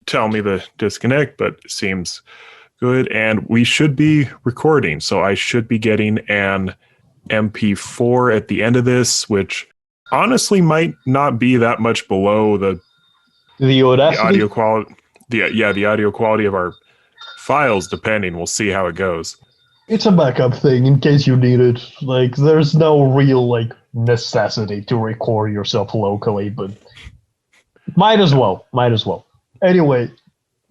tell me the disconnect, but it seems good. And we should be recording, so I should be getting an MP4 at the end of this, which honestly might not be that much below the audio quality. The audio quality of our files, depending. We'll see how it goes. It's a backup thing in case you need it. Like, there's no real necessity to record yourself locally, but might as well. Anyway,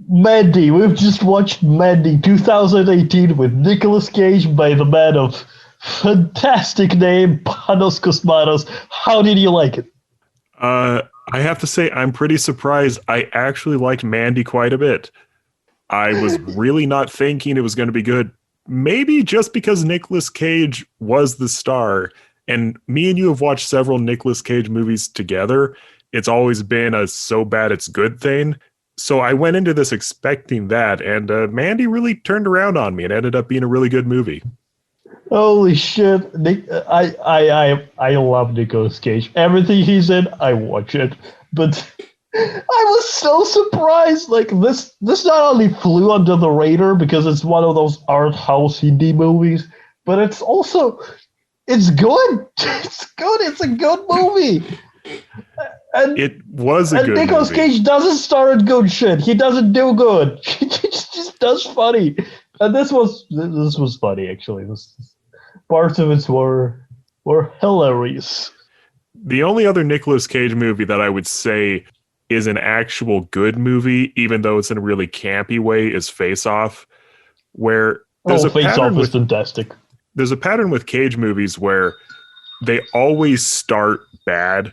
Mandy. We've just watched Mandy 2018 with Nicolas Cage by the man of fantastic name, Panos Cosmatos. How did you like it? I have to say, I'm pretty surprised. I actually liked Mandy quite a bit. I was really not thinking it was going to be good. Maybe just because Nicolas Cage was the star, and me and you have watched several Nicolas Cage movies together. It's always been a so bad it's good thing. So I went into this expecting that, and Mandy really turned around on me and ended up being a really good movie. Holy shit. I love Nicolas Cage. Everything he's in, I watch it. But I was so surprised. This not only flew under the radar because it's one of those art house indie movies, but it's also, it's good. It's good. It's a good movie. And it was a good movie. Nicolas Cage doesn't star in good shit. He doesn't do good. He just does funny. And this was funny, actually. Parts of it were hilarious. The only other Nicolas Cage movie that I would say is an actual good movie, even though it's in a really campy way, is Face Off, where there's a Face Off is fantastic. There's a pattern with Cage movies where they always start bad,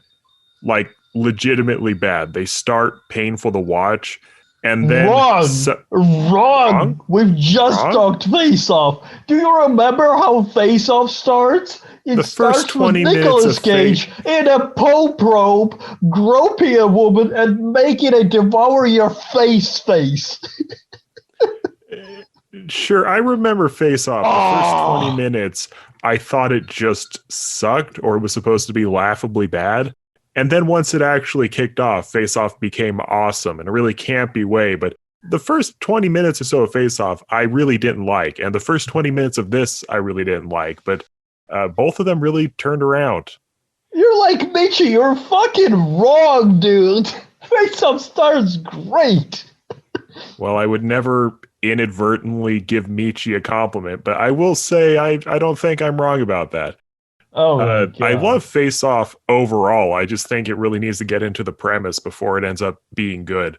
like legitimately bad. They start painful to watch, and then wrong. We've just talked Face Off. Do you remember how Face Off starts? It the first 20 with Nicolas Cage in a Pope robe, groping a woman and making her devour your face. Sure, I remember Face Off. The first 20 minutes, I thought it just sucked, or it was supposed to be laughably bad. And then once it actually kicked off, Face Off became awesome in a really campy way. But the first 20 minutes or so of Face Off, I really didn't like. And the first 20 minutes of this, I really didn't like. But both of them really turned around. You're like Michi, you're fucking wrong, dude. Face Off starts great. Well, I would never inadvertently give Michi a compliment, but I will say I don't think I'm wrong about that. I love Face Off overall. I just think it really needs to get into the premise before it ends up being good.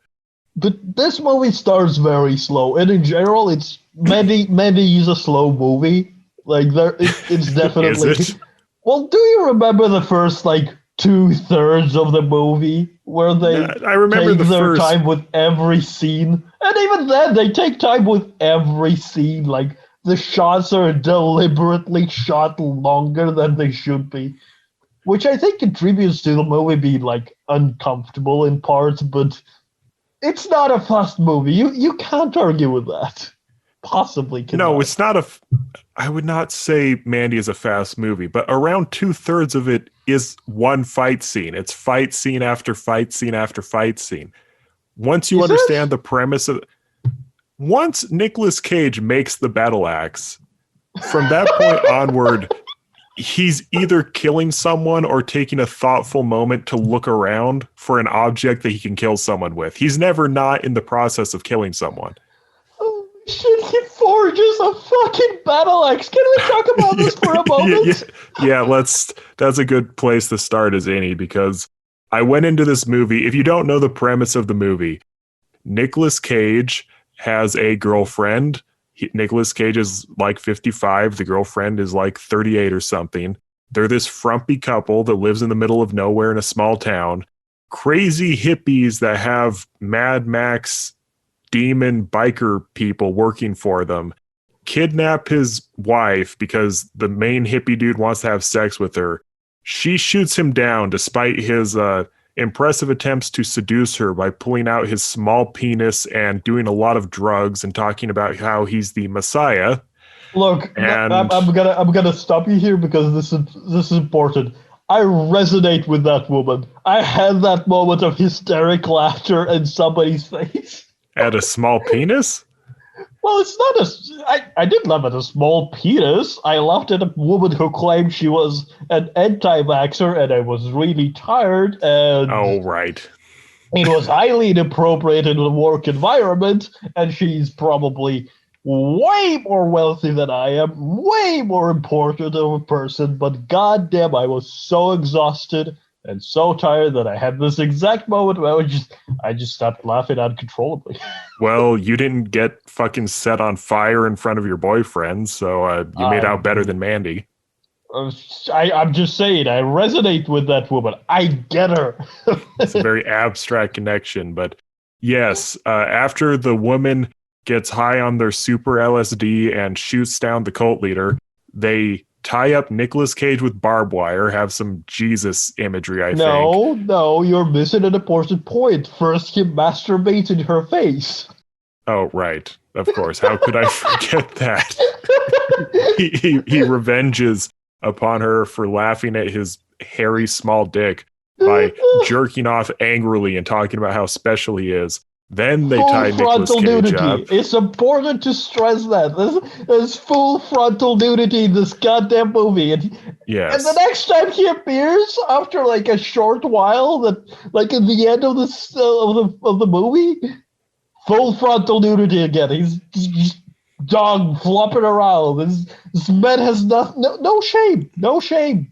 But this movie starts very slow, and in general, it's Mandy is a slow movie. It's definitely. Is it? Well, do you remember the first 2/3 of the movie where they I remember take their time with every scene, and even then they take time with every scene. The shots are deliberately shot longer than they should be, which I think contributes to the movie being uncomfortable in parts. But it's not a fast movie. You can't argue with that. Possibly cannot. No, it's not I would not say Mandy is a fast movie, but around 2/3 of it is one fight scene. It's fight scene after fight scene after fight scene. Once you understand the premise of once Nicolas Cage makes the battle axe, from that point onward, he's either killing someone or taking a thoughtful moment to look around for an object that he can kill someone with. He's never not in the process of killing someone. Oh shit, he forges a fucking battle axe. Can we talk about this for a moment? Yeah, that's a good place to start as any, because I went into this movie, if you don't know the premise of the movie, Nicolas Cage has a girlfriend. Nicolas Cage is 55. The girlfriend is 38 or something. They're this frumpy couple that lives in the middle of nowhere in a small town. Crazy hippies that have Mad Max demon biker people working for them kidnap his wife because the main hippie dude wants to have sex with her. She shoots him down despite his impressive attempts to seduce her by pulling out his small penis and doing a lot of drugs and talking about how he's the Messiah. Look, I'm gonna stop you here because this is important. I resonate with that woman. I had that moment of hysteric laughter in somebody's face. At a small penis? Well, it's not I didn't laugh at a small penis. I laughed at a woman who claimed she was an anti-vaxxer and I was really tired and Oh, right. it was highly inappropriate in the work environment, and she's probably way more wealthy than I am, way more important of a person, but goddamn, I was so exhausted and so tired that I had this exact moment where I just stopped laughing uncontrollably. Well, you didn't get fucking set on fire in front of your boyfriend, so you made out better than Mandy. I'm just saying, I resonate with that woman. I get her. It's a very abstract connection, but yes, after the woman gets high on their super LSD and shoots down the cult leader, they tie up Nicolas Cage with barbed wire, have some Jesus imagery, I think. No, you're missing an important point. First, he masturbates in her face. Oh, right. Of course. How could I forget that? he revenges upon her for laughing at his hairy small dick by jerking off angrily and talking about how special he is. Then they tie Nicolas Cage up. It's important to stress that. There's full frontal nudity in this goddamn movie. Yes. And the next time he appears, after like a short while, that like at the end of the movie, full frontal nudity again. He's just dog flopping around. This man has no shame,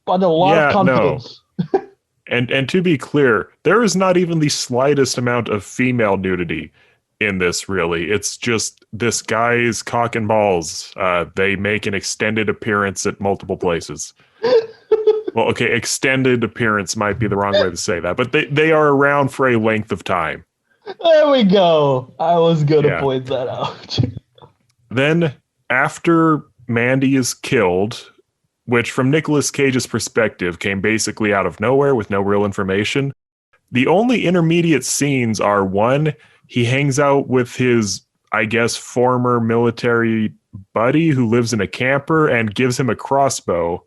but a lot of confidence. No. And to be clear, there is not even the slightest amount of female nudity in this, really. It's just this guy's cock and balls. They make an extended appearance at multiple places. Well, okay, extended appearance might be the wrong way to say that, but they are around for a length of time. There we go. I was going to point that out. Then, after Mandy is killed, which from Nicolas Cage's perspective came basically out of nowhere with no real information, the only intermediate scenes are, one, he hangs out with his, I guess, former military buddy who lives in a camper and gives him a crossbow,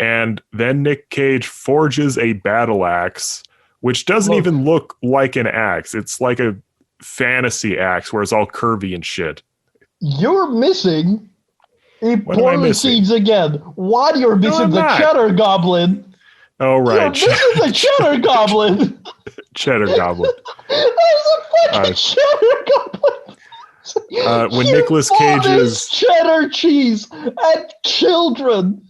and then Nick Cage forges a battle axe, which doesn't even look like an axe. It's like a fantasy axe where it's all curvy and shit. You're missing important scenes again. One, you're missing the Cheddar Goblin. Oh, right. You're missing the Cheddar Goblin. Cheddar Goblin. There's a fucking Cheddar Goblin. When Nicolas Cage is cheddar cheese and children.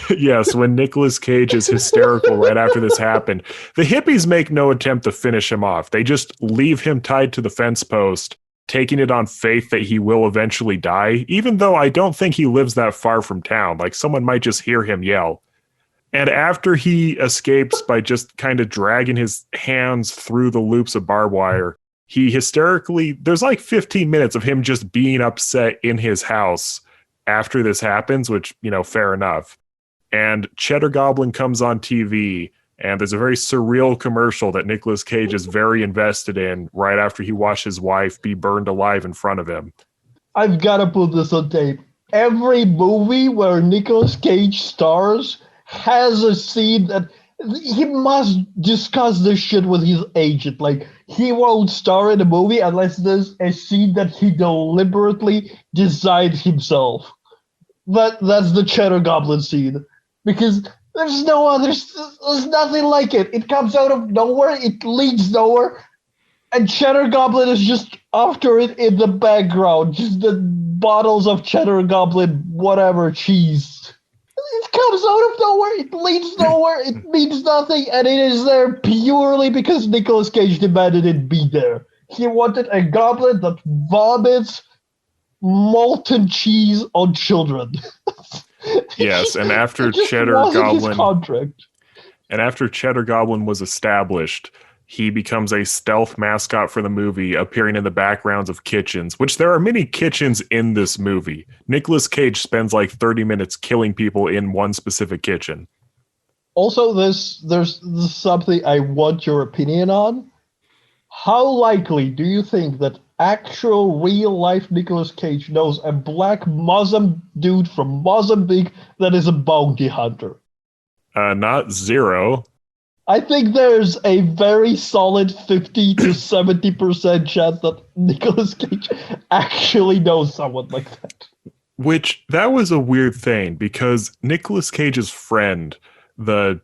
Yes, when Nicolas Cage is hysterical right after this happened, the hippies make no attempt to finish him off. They just leave him tied to the fence post, taking it on faith that he will eventually die, even though I don't think he lives that far from town. Like, someone might just hear him yell. And after he escapes by just kind of dragging his hands through the loops of barbed wire, he hysterically, there's like 15 minutes of him just being upset in his house after this happens, which, you know, fair enough. And Cheddar Goblin comes on TV, and there's a very surreal commercial that Nicolas Cage is very invested in right after he watched his wife be burned alive in front of him. I've got to put this on tape. Every movie where Nicolas Cage stars has a scene that he must discuss this shit with his agent. Like, he won't star in a movie unless there's a scene that he deliberately designed himself. That's the Cheddar Goblin scene. Because there's no other, there's nothing like it. It comes out of nowhere, it leads nowhere, and Cheddar Goblin is just after it in the background. Just the bottles of Cheddar Goblin, whatever, cheese. It comes out of nowhere, it leads nowhere, it means nothing, and it is there purely because Nicolas Cage demanded it be there. He wanted a goblin that vomits molten cheese on children. Yes, and after Cheddar Goblin was established, he becomes a stealth mascot for the movie, appearing in the backgrounds of kitchens, which there are many kitchens in this movie. Nicolas Cage spends like 30 minutes killing people in one specific kitchen. Also, there's something I want your opinion on. How likely do you think that actual real-life Nicolas Cage knows a black Muslim dude from Mozambique that is a bounty hunter? Not zero. I think there's a very solid 50 to 70% chance that Nicolas Cage actually knows someone like that. Which, that was a weird thing because Nicolas Cage's friend, the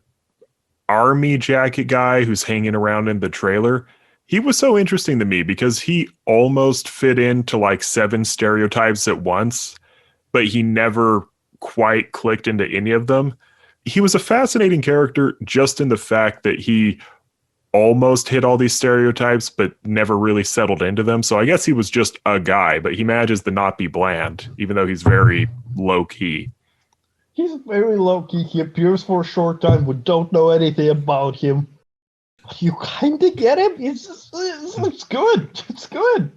army jacket guy who's hanging around in the trailer, he was so interesting to me because he almost fit into like 7 stereotypes at once, but he never quite clicked into any of them. He was a fascinating character just in the fact that he almost hit all these stereotypes but never really settled into them. So I guess he was just a guy, but he manages to not be bland, even though he's very low key. He's very low key. He appears for a short time. We don't know anything about him. You kind of get him. It's good. It's good.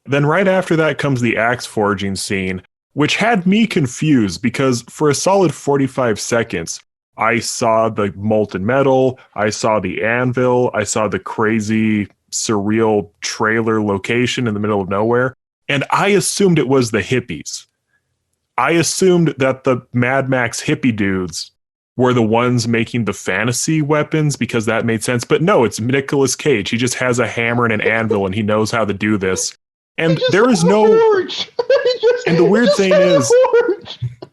Then right after that comes the axe forging scene, which had me confused because for a solid 45 seconds, I saw the molten metal, I saw the anvil, I saw the crazy, surreal trailer location in the middle of nowhere, and I assumed it was the hippies. I assumed that the Mad Max hippie dudes were the ones making the fantasy weapons because that made sense. But no, it's Nicolas Cage. He just has a hammer and an anvil and he knows how to do this. And there is no... And the weird thing is...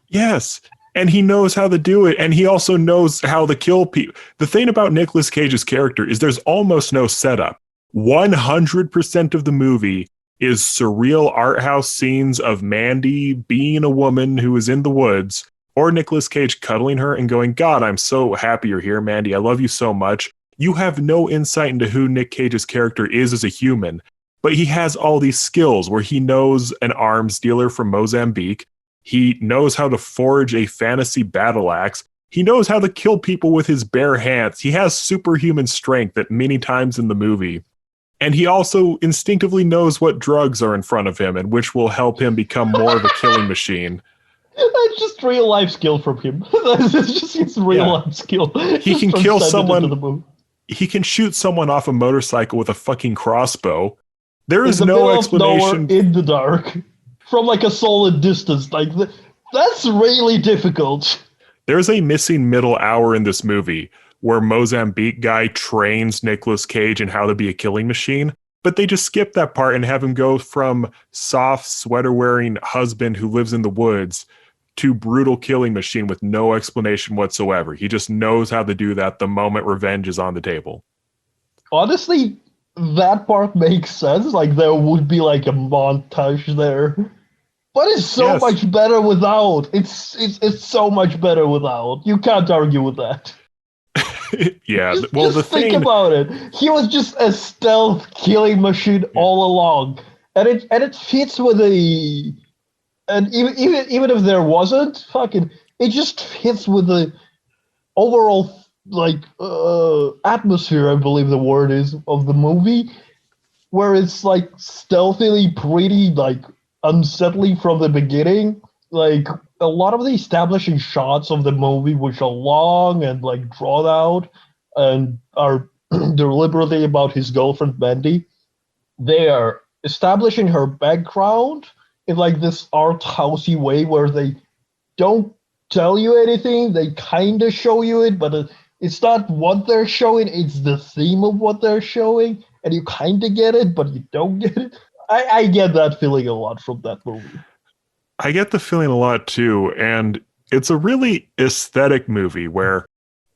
Yes. And he knows how to do it. And he also knows how to kill people. The thing about Nicolas Cage's character is there's almost no setup. 100% of the movie is surreal art house scenes of Mandy being a woman who is in the woods, or Nicolas Cage cuddling her and going, God, I'm so happy you're here, Mandy. I love you so much. You have no insight into who Nick Cage's character is as a human, but he has all these skills where he knows an arms dealer from Mozambique. He knows how to forge a fantasy battle axe. He knows how to kill people with his bare hands. He has superhuman strength at many times in the movie. And he also instinctively knows what drugs are in front of him and which will help him become more of a killing machine. That's just real life skill from him. That's just his real life skill. He can kill someone. He can shoot someone off a motorcycle with a fucking crossbow. There is no explanation. In the dark. From like a solid distance. Like that's really difficult. There's a missing middle hour in this movie where Mozambique guy trains Nicolas Cage in how to be a killing machine, but they just skip that part and have him go from soft sweater-wearing husband who lives in the woods to brutal killing machine with no explanation whatsoever. He just knows how to do that the moment revenge is on the table. Honestly, that part makes sense. Like there would be like a montage there. But it's so much better without. It's so much better without. You can't argue with that. Yeah, just think about it. He was just a stealth killing machine all along, and it fits with the. And even if there wasn't, it just fits with the overall atmosphere. I believe the word is of the movie, where it's like stealthily pretty unsettling from the beginning. Like a lot of the establishing shots of the movie, which are long and drawn out and are deliberately about his girlfriend Mandy, they are establishing her background in this art housey way where they don't tell you anything. They kind of show you it, but it's not what they're showing. It's the theme of what they're showing, and you kind of get it, but you don't get it. I get that feeling a lot from that movie. I get the feeling a lot too, and it's a really aesthetic movie where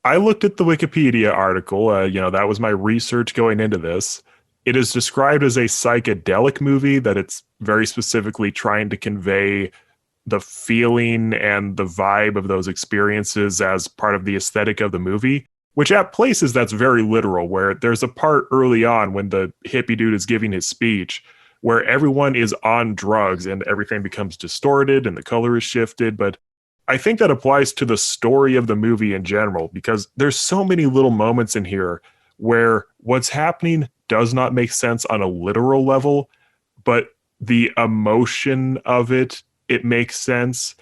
I looked at the Wikipedia article, that was my research going into this. It is described as a psychedelic movie, that it's very specifically trying to convey the feeling and the vibe of those experiences as part of the aesthetic of the movie, which at places that's very literal, where there's a part early on when the hippie dude is giving his speech where everyone is on drugs and everything becomes distorted and the color is shifted. But I think that applies to the story of the movie in general, because there's so many little moments in here where what's happening does not make sense on a literal level, but the emotion of it makes sense,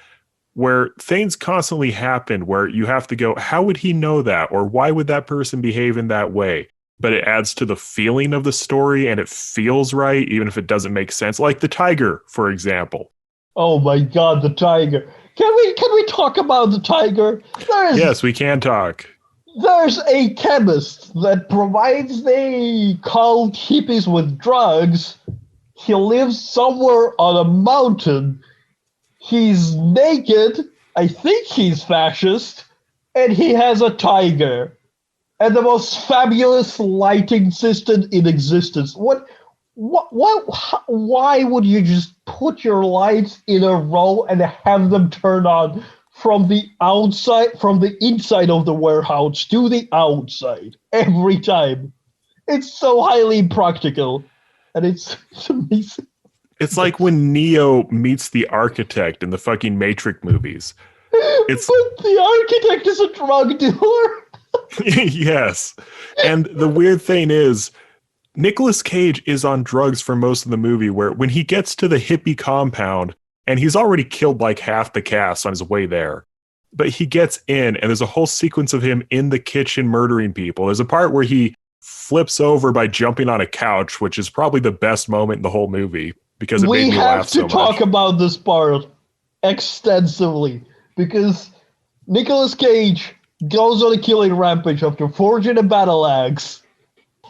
where things constantly happen where you have to go, how would he know that? Or why would that person behave in that way? But it adds to the feeling of the story and it feels right, even if it doesn't make sense. Like the tiger, for example. Oh my God, the tiger. Can we talk about the tiger? Yes, we can talk. There's a chemist that provides the cult hippies with drugs. He lives somewhere on a mountain. He's naked. I think he's fascist. And he has a tiger. And the most fabulous lighting system in existence. Why would you just put your lights in a row and have them turn on from the outside, from the inside of the warehouse to the outside every time? It's so highly impractical, and it's amazing. It's like when Neo meets the architect in the fucking Matrix movies. It's But the architect is a drug dealer. yes. And the weird thing is, Nicolas Cage is on drugs for most of the movie, where when he gets to the hippie compound, and he's already killed like half the cast on his way there, but he gets in, and there's a whole sequence of him in the kitchen murdering people. There's a part where he flips over by jumping on a couch, which is probably the best moment in the whole movie because it made me laugh so much. We have to talk about this part extensively because Nicolas Cage goes on a killing rampage after forging a battle axe.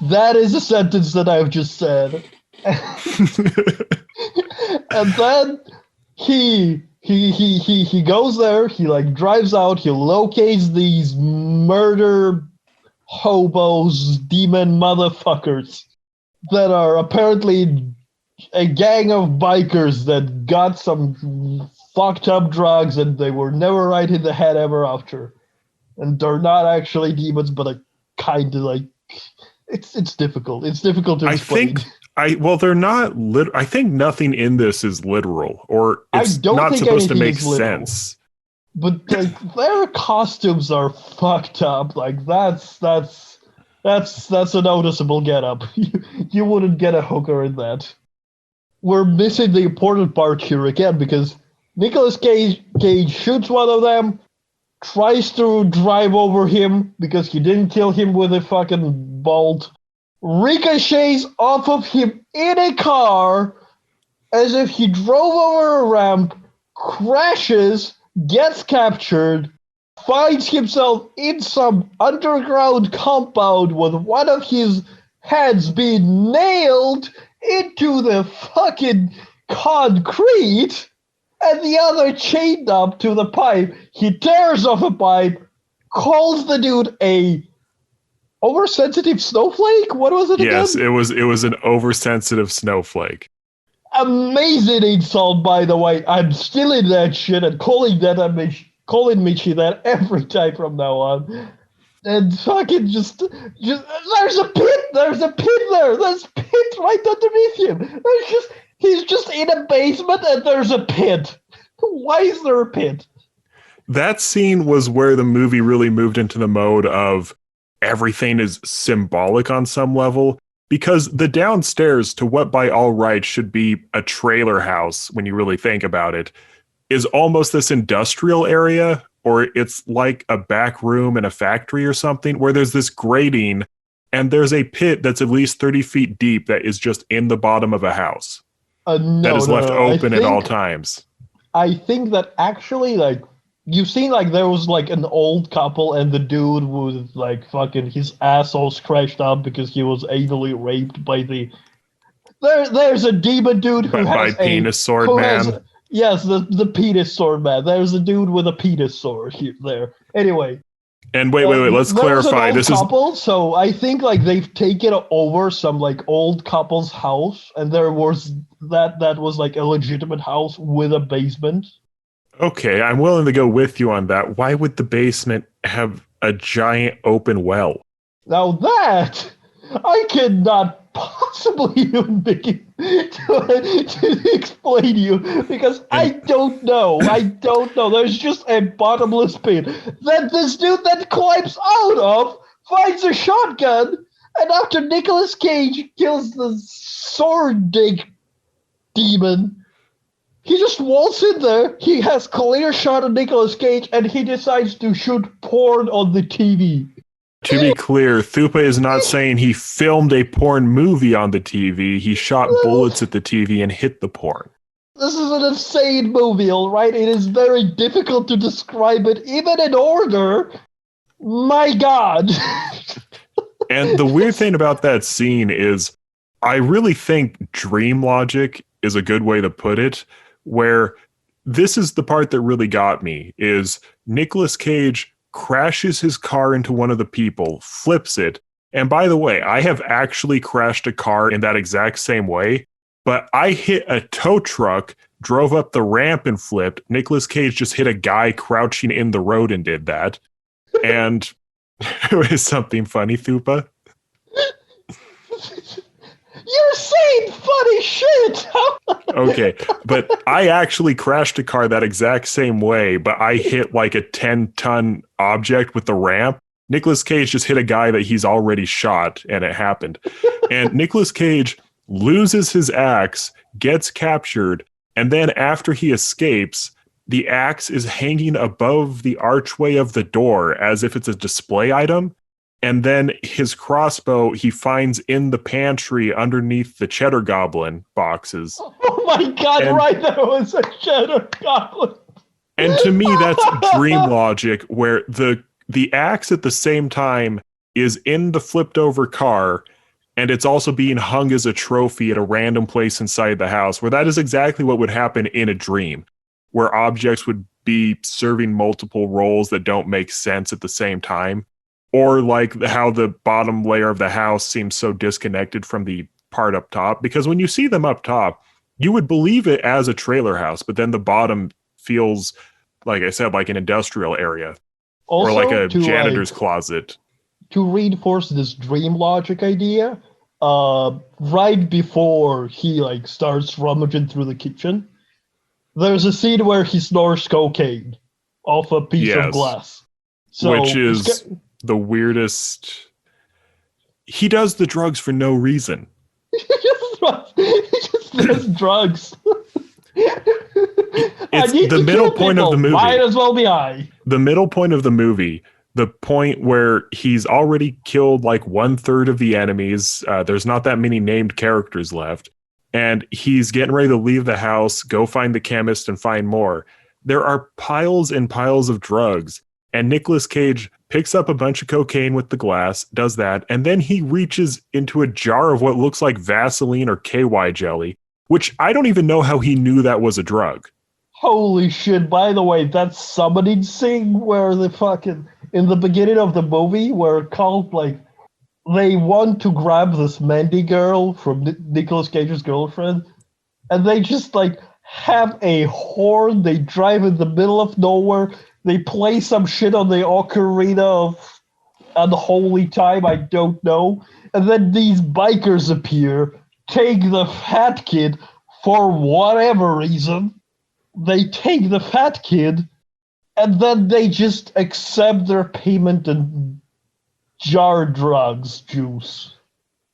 That is a sentence that I've just said. And then he goes there, he like drives out, he locates these murder hobos, demon motherfuckers that are apparently a gang of bikers that got some fucked up drugs and they were never right in the head ever after. And they're not actually demons, but a kind of like it's difficult. It's difficult to explain. They're not I think nothing in this is literal, or it's not supposed to make sense. But like their costumes are fucked up. Like that's a noticeable getup. You wouldn't get a hooker in that. We're missing the important part here again because Nicolas Cage shoots one of them, tries to drive over him because he didn't kill him with a fucking bolt, ricochets off of him in a car as if he drove over a ramp, crashes, gets captured, finds himself in some underground compound with one of his heads being nailed into the fucking concrete and the other chained up to the pipe. He tears off a pipe, calls the dude a oversensitive snowflake? What was it again? Yes, it was an oversensitive snowflake. Amazing insult, by the way. I'm still in that shit and calling Michi that every time from now on. And fucking just there's a pit there. There's a pit right underneath him. He's just in a basement and there's a pit. Why is there a pit? That scene was where the movie really moved into the mode of everything is symbolic on some level, because the downstairs to what by all rights should be a trailer house, when you really think about it, is almost this industrial area, or it's like a back room in a factory or something, where there's this grating and there's a pit that's at least 30 feet deep that is just in the bottom of a house that is left open at all times. I think that actually, like, you've seen, like, there was, like, an old couple and the dude was, like, fucking his asshole scratched up because he was anally raped by the... There's a demon dude who has by penis sword man. Yes, the penis sword man. There's a dude with a penis sword there. Anyway. And wait, let's clarify. This couple, so I think like they've taken over some like old couple's house, and there was that was like a legitimate house with a basement. Okay, I'm willing to go with you on that. Why would the basement have a giant open well? Now that I cannot possibly even begin to explain to you because I don't know. There's just a bottomless pit that this dude that climbs out of finds a shotgun, and after Nicolas Cage kills the sword dick demon, he just waltzes in there. He has clear shot of Nicolas Cage, and he decides to shoot porn on the TV. To be clear, Thupa is not saying he filmed a porn movie on the TV. He shot bullets at the TV and hit the porn. This is an insane movie, all right? It is very difficult to describe it, even in order. My God. And the weird thing about that scene is I really think dream logic is a good way to put it, where this is the part that really got me is Nicolas Cage crashes his car into one of the people, flips it. And by the way, I have actually crashed a car in that exact same way, but I hit a tow truck, drove up the ramp and flipped. Nicolas Cage just hit a guy crouching in the road and did that. And it was something funny, Thupa. You're saying funny shit. Okay, but I actually crashed a car that exact same way, but I hit like a 10-ton object with the ramp. Nicolas Cage just hit a guy that he's already shot, and it happened. And Nicolas Cage loses his axe, gets captured, and then after he escapes, the axe is hanging above the archway of the door as if it's a display item. And then his crossbow he finds in the pantry underneath the Cheddar Goblin boxes. Oh my God, and, right, that was a Cheddar Goblin. And to me, that's dream logic, where the axe at the same time is in the flipped over car, and it's also being hung as a trophy at a random place inside the house, where that is exactly what would happen in a dream, where objects would be serving multiple roles that don't make sense at the same time. Or like how the bottom layer of the house seems so disconnected from the part up top. Because when you see them up top, you would believe it as a trailer house, but then the bottom feels, like I said, like an industrial area. Also, or like a janitor's closet. To reinforce this dream logic idea, right before he starts rummaging through the kitchen, there's a scene where he snorts cocaine off a piece of glass. So, which is the weirdest. He does the drugs for no reason. He just does drugs. It's the middle point of the movie. Might as well be high. The middle point of the movie, the point where he's already killed like 1/3 of the enemies. There's not that many named characters left. And he's getting ready to leave the house, go find the chemist and find more. There are piles and piles of drugs. And Nicolas Cage picks up a bunch of cocaine with the glass, does that, and then he reaches into a jar of what looks like Vaseline or KY jelly, which I don't even know how he knew that was a drug. Holy shit, by the way, that summoning scene where in the beginning of the movie, where called they want to grab this Mandy girl from Nicolas Cage's girlfriend, and they just have a horn, they drive in the middle of nowhere, they play some shit on the ocarina of unholy time, I don't know. And then these bikers appear, take the fat kid for whatever reason. They take the fat kid, and then they just accept their payment and jar drugs juice.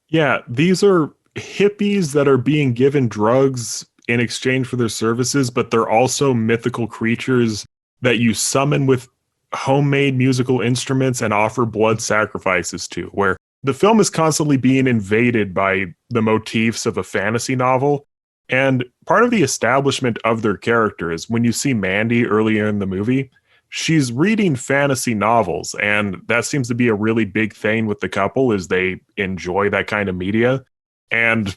Yeah, these are hippies that are being given drugs in exchange for their services, but they're also mythical creatures that you summon with homemade musical instruments and offer blood sacrifices to, where the film is constantly being invaded by the motifs of a fantasy novel. And part of the establishment of their characters, when you see Mandy earlier in the movie, she's reading fantasy novels, and that seems to be a really big thing with the couple, is they enjoy that kind of media. And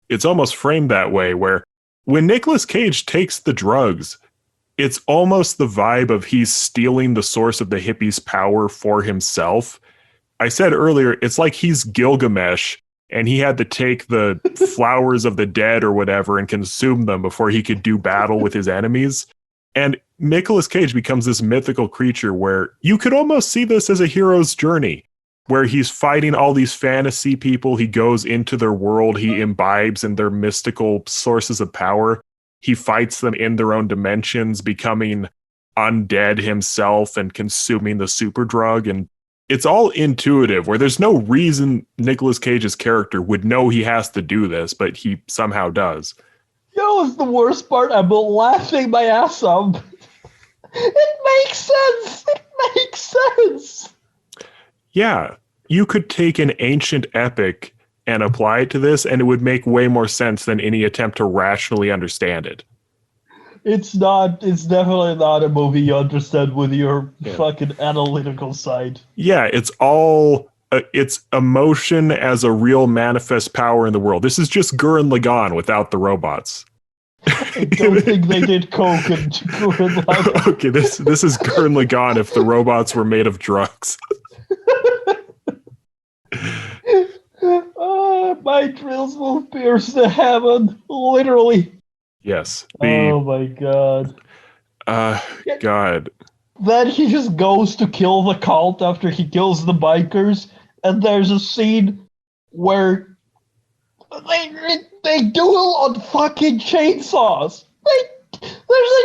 it's almost framed that way, where when Nicolas Cage takes the drugs, it's almost the vibe of he's stealing the source of the hippies' power for himself. I said earlier, it's like he's Gilgamesh, and he had to take the flowers of the dead or whatever and consume them before he could do battle with his enemies. And Nicolas Cage becomes this mythical creature where you could almost see this as a hero's journey, where he's fighting all these fantasy people. He goes into their world. He imbibes in their mystical sources of power. He fights them in their own dimensions, becoming undead himself and consuming the super drug. And it's all intuitive, where there's no reason Nicolas Cage's character would know he has to do this, but he somehow does. You know what's the worst part? I'm laughing my ass off. It makes sense. It makes sense. Yeah, you could take an ancient epic and apply it to this, and it would make way more sense than any attempt to rationally understand it. It's not. It's definitely not a movie you understand with your Yeah. fucking analytical side. Yeah, it's emotion as a real manifest power in the world. This is just Gurren Lagann without the robots. I don't think they did coke and Gurren Lagann. Okay, this is Gurren Lagann if the robots were made of drugs. My drills will pierce the heaven, literally. Yes. Oh my god. God. Then he just goes to kill the cult after he kills the bikers, and there's a scene where they duel on fucking chainsaws. There's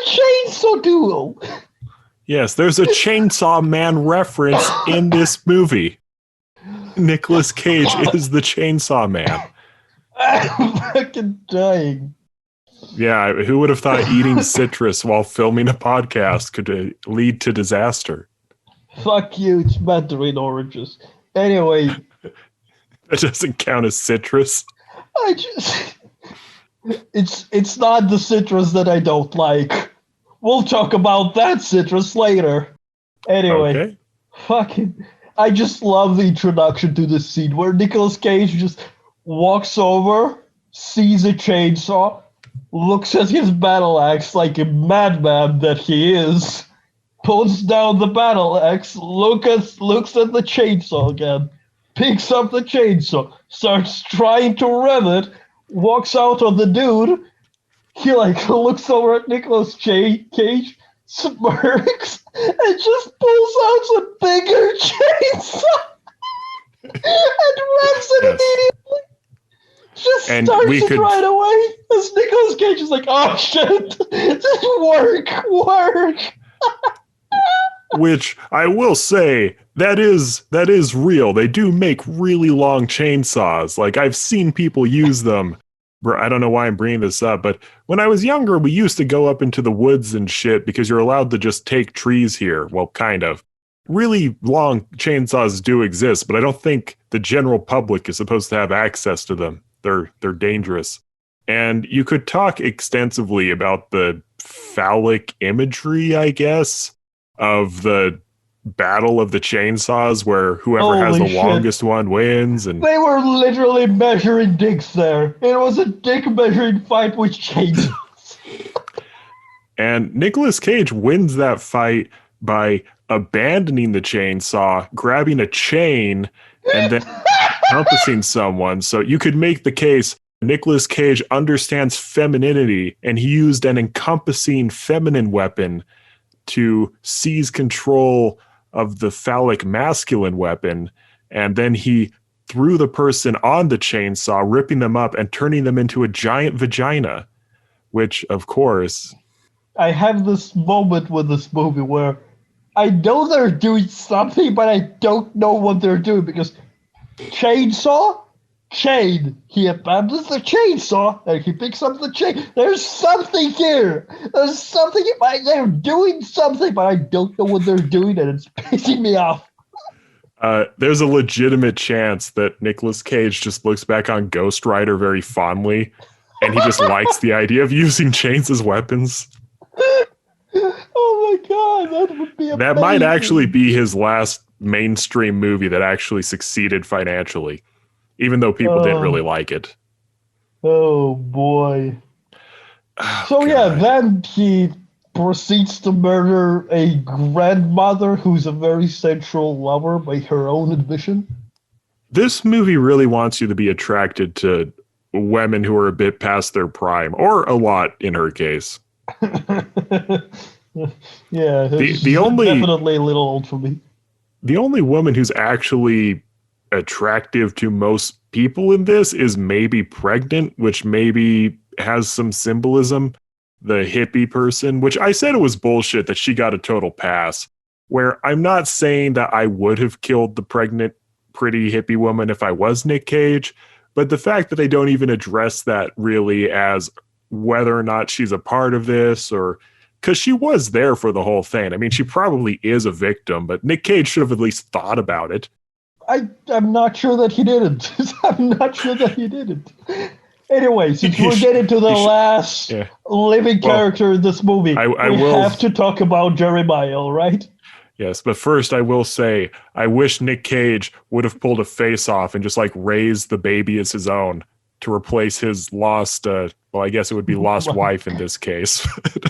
a chainsaw duel. Yes, there's a Chainsaw Man reference in this movie. Nicolas Cage is the Chainsaw Man. I'm fucking dying. Yeah, who would have thought eating citrus while filming a podcast could lead to disaster? Fuck you, it's mandarin oranges. Anyway, That doesn't count as citrus. I just it's not the citrus that I don't like. We'll talk about that citrus later. Anyway, Okay. fucking I just love the introduction to the scene where Nicolas Cage just walks over, sees a chainsaw, looks at his battle axe like a madman that he is, pulls down the battle axe, looks at the chainsaw again, picks up the chainsaw, starts trying to rev it, walks out on the dude. He like looks over at Nicolas Cage, smirks, and just pulls out a bigger chainsaw and revs it immediately. Just And starts we it could- right away. As Nicolas Cage is like, oh shit, just work. Which I will say, that is real. They do make really long chainsaws. Like, I've seen people use them. I don't know why I'm bringing this up, but when I was younger, we used to go up into the woods and shit because you're allowed to just take trees here. Well, kind of. Really long chainsaws do exist, but I don't think the general public is supposed to have access to them. They're dangerous. And you could talk extensively about the phallic imagery, I guess, of the battle of the chainsaws where whoever has Holy the shit. longest one wins. And They were literally measuring dicks there. It was a dick measuring fight with chainsaws. And Nicolas Cage wins that fight by abandoning the chainsaw, grabbing a chain, and then encompassing someone. So you could make the case Nicolas Cage understands femininity, and he used an encompassing feminine weapon to seize control of the phallic masculine weapon. And then he threw the person on the chainsaw, ripping them up and turning them into a giant vagina, which, of course, I have this moment with this movie where I know they're doing something, but I don't know what they're doing because chainsaw, chain. He abandons the chainsaw and he picks up the chain. There's something here. There's something. They're doing something, but I don't know what they're doing, and it's pissing me off. there's a legitimate chance that Nicolas Cage just looks back on Ghost Rider very fondly, and he just likes the idea of using chains as weapons. Oh my god, that would be amazing. That might actually be his last mainstream movie that actually succeeded financially, even though people didn't really like it. Oh boy. Oh, So yeah, God. then he proceeds to murder a grandmother who's a very sensual lover by her own admission. This movie really wants you to be attracted to women who are a bit past their prime, or a lot in her case. Yeah, it's the only- definitely a little old for me. The only woman who's actually attractive to most people in this is maybe pregnant, which maybe has some symbolism. The hippie person, which I said it was bullshit that she got a total pass, where I'm not saying that I would have killed the pregnant, pretty hippie woman if I was Nick Cage, but the fact that they don't even address that really as whether or not she's a part of this, or because she was there for the whole thing. I mean, she probably is a victim, but Nick Cage should have at least thought about it. I'm not sure that he didn't. I'm not sure that he didn't. Anyway, since we're getting to the last living character in this movie, we have to talk about Jeremiah, all right? Yes, but first I will say, I wish Nick Cage would have pulled a face off and just like raised the baby as his own to replace his lost, well, I guess it would be lost wife in this case.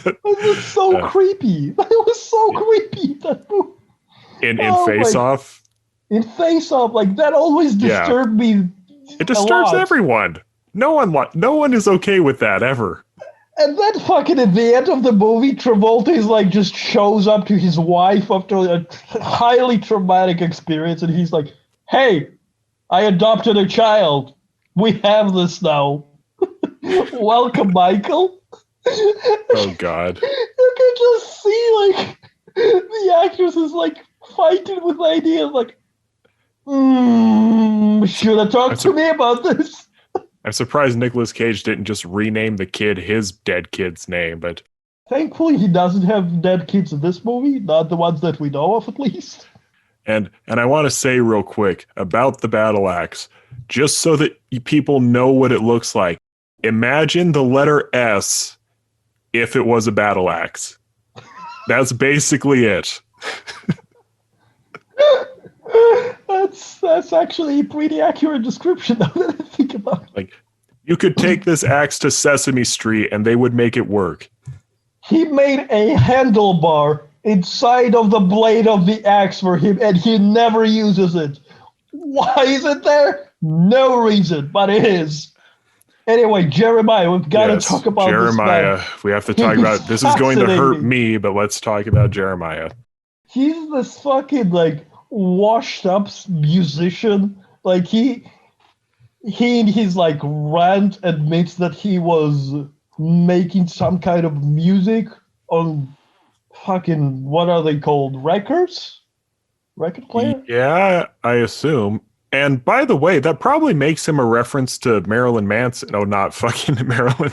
That was so creepy. That was so creepy. That movie. In Face Off? In Face Off, like that always disturbed me. It disturbs everyone. No one is okay with that ever. And then fucking at the end of the movie, Travolta is like just shows up to his wife after a highly traumatic experience, and he's like, "Hey, I adopted a child. We have this now. Welcome, Michael." Oh God! You can just see like the actress is like fighting with ideas, like, should have talked to me about this. I'm surprised Nicolas Cage didn't just rename the kid his dead kid's name, but thankfully he doesn't have dead kids in this movie, not the ones that we know of at least. And I want to say real quick about the battle axe, just so that people know what it looks like. Imagine the letter S if it was a battle axe. That's basically it. That's actually a pretty accurate description now that I think about it. Like, you could take this axe to Sesame Street and they would make it work. He made a handlebar inside of the blade of the axe for him, and he never uses it. Why is it there? No reason, but it is. Anyway, Jeremiah, we've got to talk about Jeremiah. This man. We have to talk about this. Is going to hurt me, but let's talk about Jeremiah. He's this fucking like washed up musician. Like he in his like rant admits that he was making some kind of music on fucking, what are they called, records? Record player? Yeah, I assume. And by the way, that probably makes him a reference to Marilyn Manson. No, not fucking Marilyn.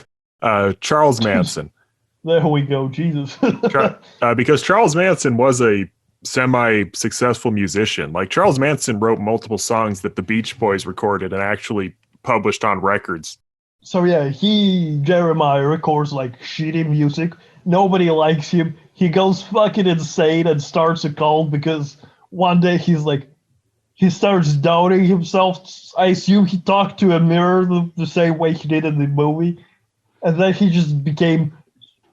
Charles Manson. There we go, Jesus. Because Charles Manson was a semi-successful musician. Like, Charles Manson wrote multiple songs that the Beach Boys recorded and actually published on records. So yeah, Jeremiah records like shitty music. Nobody likes him. He goes fucking insane and starts a cult because one day he starts doubting himself. I assume he talked to a mirror the same way he did in the movie. And then he just became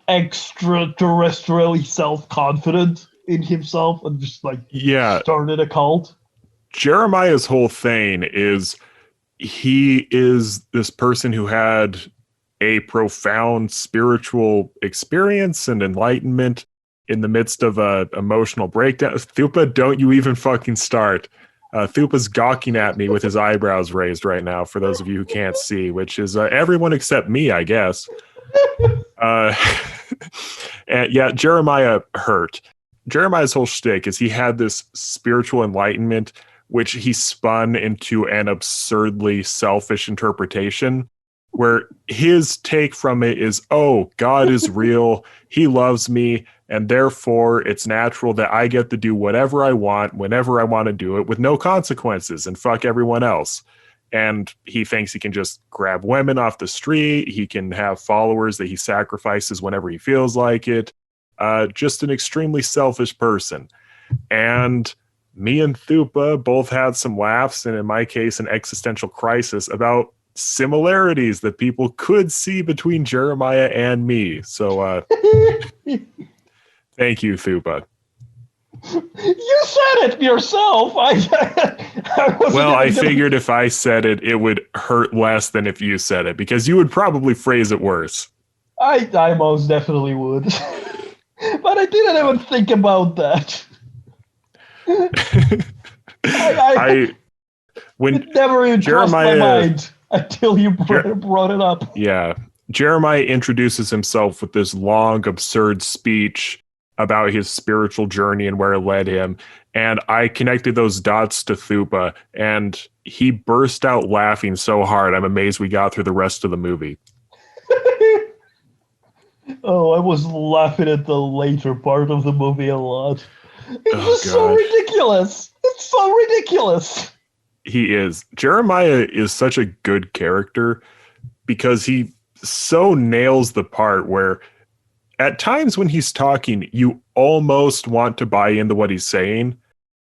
extraterrestrially self-confident in himself and just started a cult. Jeremiah's whole thing is he is this person who had a profound spiritual experience and enlightenment in the midst of a emotional breakdown. Thupa, don't you even fucking start. Thupa's gawking at me with his eyebrows raised right now, for those of you who can't see, which is everyone except me, I guess. And yeah, Jeremiah hurt. Jeremiah's whole shtick is he had this spiritual enlightenment, which he spun into an absurdly selfish interpretation, where his take from it is, oh, God is real, he loves me, and therefore it's natural that I get to do whatever I want, whenever I want to do it, with no consequences, and fuck everyone else. And he thinks he can just grab women off the street, he can have followers that he sacrifices whenever he feels like it. Just an extremely selfish person. And me and Thupa both had some laughs, and in my case, an existential crisis about similarities that people could see between Jeremiah and me. So thank you, Thupa. You said it yourself. I figured if I said it, it would hurt less than if you said it, because you would probably phrase it worse. I most definitely would. But I didn't even think about that. It never even crossed my mind until you brought it up. Yeah. Jeremiah introduces himself with this long, absurd speech about his spiritual journey and where it led him. And I connected those dots to Thupa, and he burst out laughing so hard, I'm amazed we got through the rest of the movie. Oh, I was laughing at the later part of the movie a lot. It's just so ridiculous. It's so ridiculous. He is. Jeremiah is such a good character because he so nails the part where at times when he's talking, you almost want to buy into what he's saying,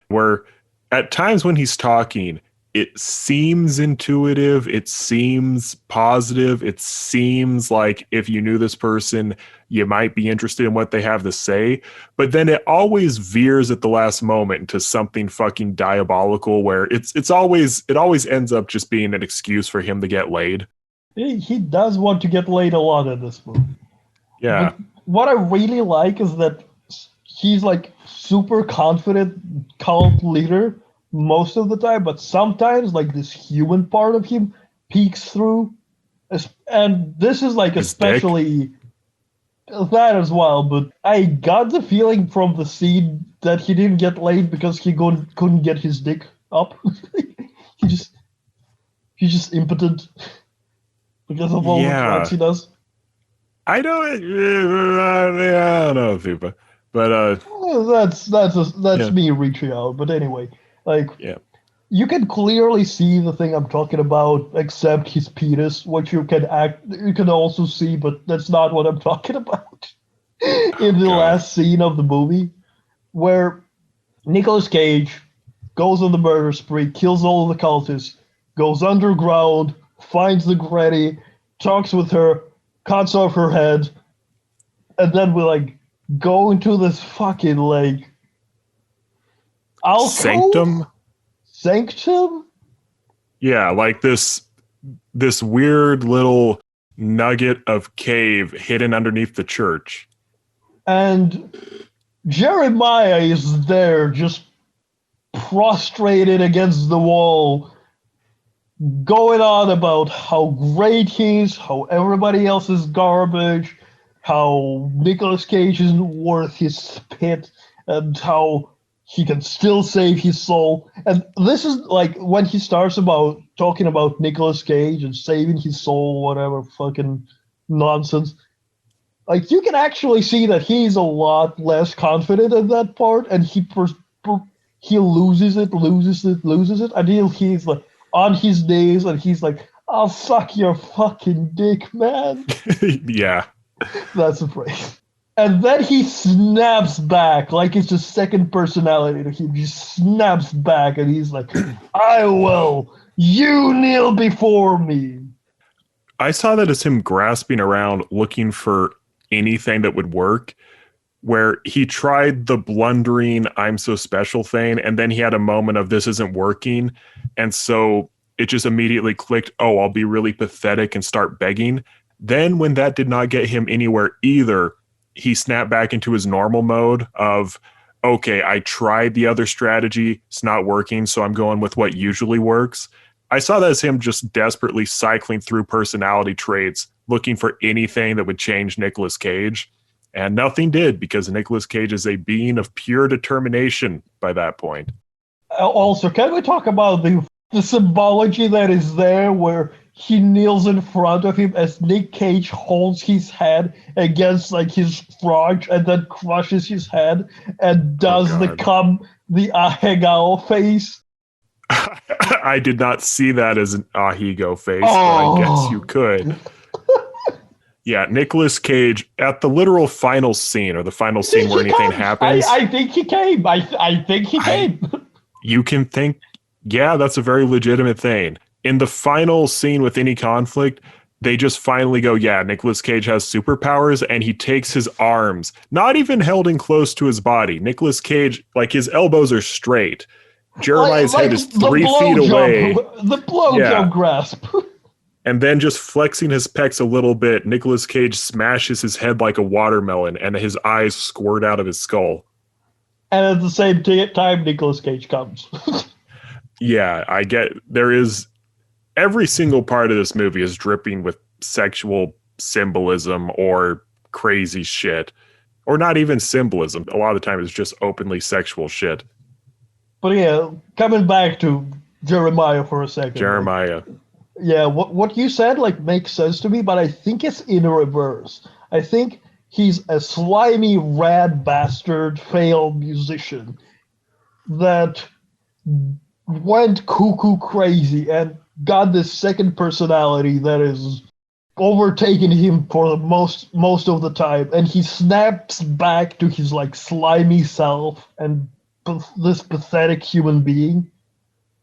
where at times when he's talking, it seems intuitive, it seems positive, it seems like if you knew this person, you might be interested in what they have to say, but then it always veers at the last moment into something fucking diabolical where it always ends up just being an excuse for him to get laid. He does want to get laid a lot in this movie. Yeah. But what I really like is that he's like super confident cult leader most of the time, but sometimes like this human part of him peeks through. And this is like His especially that as well, but I got the feeling from the scene that he didn't get laid because he couldn't get his dick up. He's just impotent because of all the drugs he does. I don't know, Thupa, but That's me reaching out. But anyway, like yeah, you can clearly see the thing I'm talking about, except his penis, which you can also see, but that's not what I'm talking about. In the last scene of the movie, where Nicolas Cage goes on the murder spree, kills all the cultists, goes underground, finds the granny, talks with her, cuts off her head, and then we like go into this fucking like sanctum. Yeah, like this weird little nugget of cave hidden underneath the church. And Jeremiah is there just prostrated against the wall, going on about how great he is, how everybody else is garbage, how Nicolas Cage isn't worth his spit, and how he can still save his soul. And this is like when he starts about talking about Nicolas Cage and saving his soul, whatever fucking nonsense. Like you can actually see that he's a lot less confident in that part, and he loses it until he's like on his knees and he's like, "I'll suck your fucking dick, man." Yeah, that's the phrase. And then he snaps back like it's a second personality to him. He snaps back and he's like, "I will. You kneel before me." I saw that as him grasping around looking for anything that would work, where he tried the blundering "I'm so special" thing, and then he had a moment of this isn't working, and so it just immediately clicked, oh, I'll be really pathetic and start begging. Then when that did not get him anywhere either, he snapped back into his normal mode of, okay, I tried the other strategy, it's not working, so I'm going with what usually works. I saw that as him just desperately cycling through personality traits, looking for anything that would change Nicolas Cage. And nothing did, because Nicolas Cage is a being of pure determination by that point. Also, can we talk about the symbology that is there where he kneels in front of him as Nick Cage holds his head against like his crotch and then crushes his head and does the ahegao face? I did not see that as an ahegao face, but I guess you could. Yeah, Nicolas Cage at the literal final scene, or the final scene where anything happens. I think he came. I think he came. You can think, yeah, that's a very legitimate thing. In the final scene with any conflict, they just finally go, yeah, Nicolas Cage has superpowers, and he takes his arms, not even held in close to his body. Nicolas Cage, like his elbows are straight. Jeremiah's head is 3 feet away. The blowjob grasp. And then just flexing his pecs a little bit, Nicolas Cage smashes his head like a watermelon, and his eyes squirt out of his skull. And at the same time, Nicolas Cage comes. Yeah, I get, there is, every single part of this movie is dripping with sexual symbolism or crazy shit. Or not even symbolism. A lot of the time it's just openly sexual shit. But yeah, coming back to Jeremiah for a second. Jeremiah. Yeah, what you said like makes sense to me, but I think it's in reverse. I think he's a slimy, rad bastard, failed musician that went cuckoo crazy and got this second personality that is overtaken him for the most of the time, and he snaps back to his like slimy self and this pathetic human being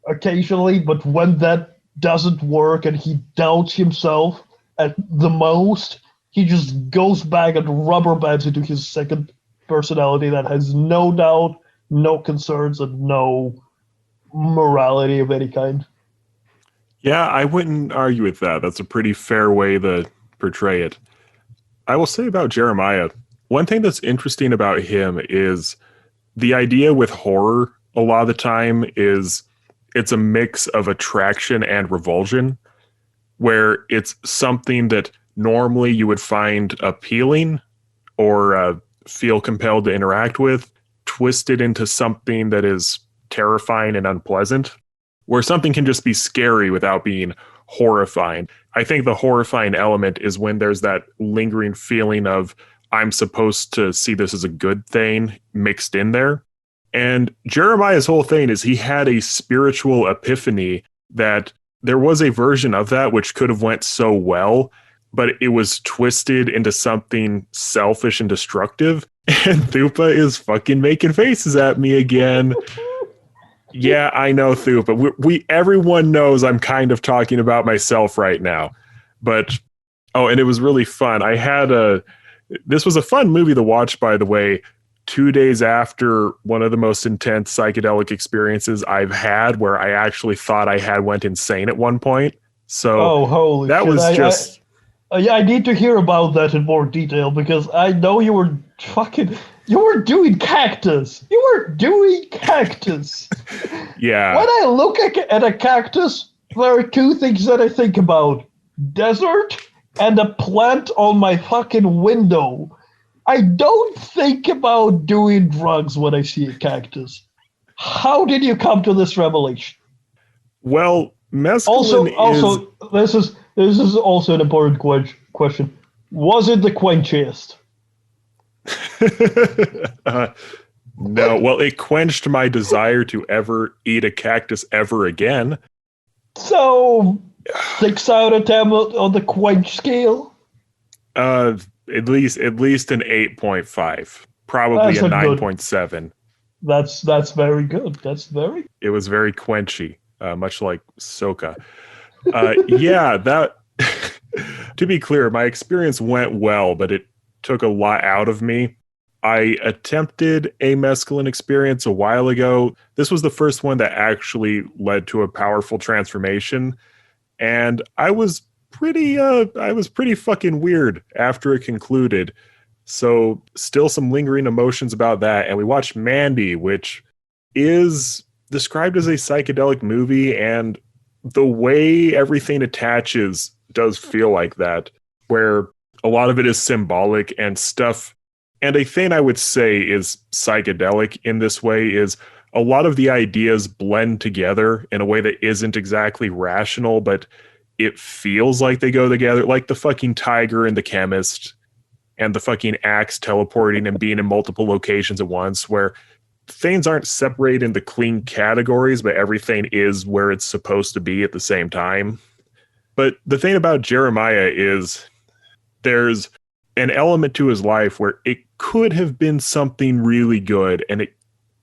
occasionally. But when that doesn't work and he doubts himself at the most, he just goes back and rubber bands into his second personality that has no doubt, no concerns, and no morality of any kind. Yeah, I wouldn't argue with that. That's a pretty fair way to portray it. I will say about Jeremiah, one thing that's interesting about him is the idea with horror a lot of the time is it's a mix of attraction and revulsion, where it's something that normally you would find appealing or feel compelled to interact with, twisted into something that is terrifying and unpleasant, where something can just be scary without being horrifying. I think the horrifying element is when there's that lingering feeling of, I'm supposed to see this as a good thing mixed in there. And Jeremiah's whole thing is he had a spiritual epiphany that there was a version of that which could have went so well, but it was twisted into something selfish and destructive. And Thupa is fucking making faces at me again. Yeah, I know, Thupa. We everyone knows I'm kind of talking about myself right now. But oh, and it was really fun. This was a fun movie to watch, by the way, 2 days after one of the most intense psychedelic experiences I've had, where I actually thought I had went insane at one point. So Holy that shit. was just Yeah, I need to hear about that in more detail because I know you were doing cactus. You were doing cactus. yeah. When I look at a cactus, there are two things that I think about: desert and a plant on my fucking window. I don't think about doing drugs when I see a cactus. How did you come to this revelation? Well, mescaline Also, this is also an important question. Was it the quenchiest? No, well, it quenched my desire to ever eat a cactus ever again. So, 6 out of 10 on the quench scale? At least an 8.5, probably That's a a good. 9.7. That's very good. That's very. It was very quenchy, much like Soka. Yeah, that. To be clear, my experience went well, but it took a lot out of me. I attempted a mescaline experience a while ago. This was the first one that actually led to a powerful transformation, and I was pretty fucking weird after it concluded. So still some lingering emotions about that. And we watched Mandy, which is described as a psychedelic movie, and the way everything attaches does feel like that, where a lot of it is symbolic and stuff. And a thing I would say is psychedelic in this way is a lot of the ideas blend together in a way that isn't exactly rational, but it feels like they go together, like the fucking tiger and the chemist and the fucking axe teleporting and being in multiple locations at once, where things aren't separated into clean categories, but everything is where it's supposed to be at the same time. But the thing about Jeremiah is there's an element to his life where it could have been something really good and it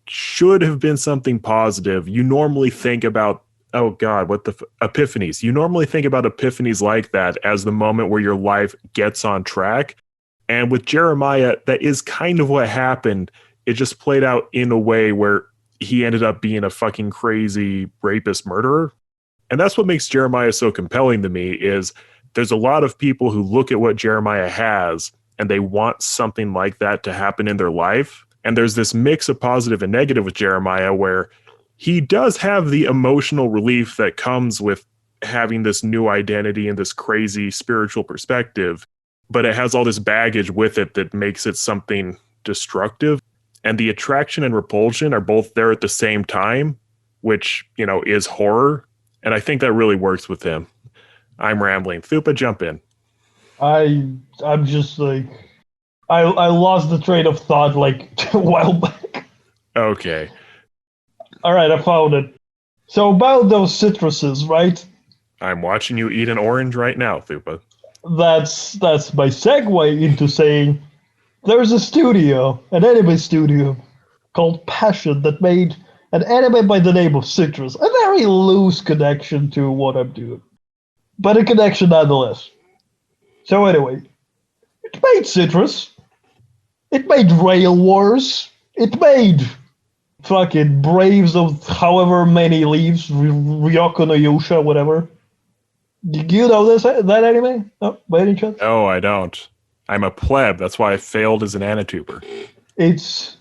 should have been something positive. You normally think about, oh God, what the epiphanies. You normally think about epiphanies like that as the moment where your life gets on track. And with Jeremiah, that is kind of what happened. It just played out in a way where he ended up being a fucking crazy rapist murderer. And that's what makes Jeremiah so compelling to me is there's a lot of people who look at what Jeremiah has and they want something like that to happen in their life. And there's this mix of positive and negative with Jeremiah where he does have the emotional relief that comes with having this new identity and this crazy spiritual perspective, but it has all this baggage with it that makes it something destructive. And the attraction and repulsion are both there at the same time, which, you know, is horror. And I think that really works with him. I'm rambling. Thupa, jump in. I'm just like I lost the train of thought like a while back. Okay. All right, I found it. So about those citruses, right? I'm watching you eat an orange right now, Thupa. that's my segue into saying there's a studio, an anime studio called Passion that made an anime by the name of Citrus. A very loose connection to what I'm doing, but a connection nonetheless. So anyway, it made Citrus. It made Rail Wars. It made fucking Braves of however many leaves, Ryoko no Yusha, whatever. Do you know that anime? No, by any chance? No, I don't. I'm a pleb. That's why I failed as an anituber. It's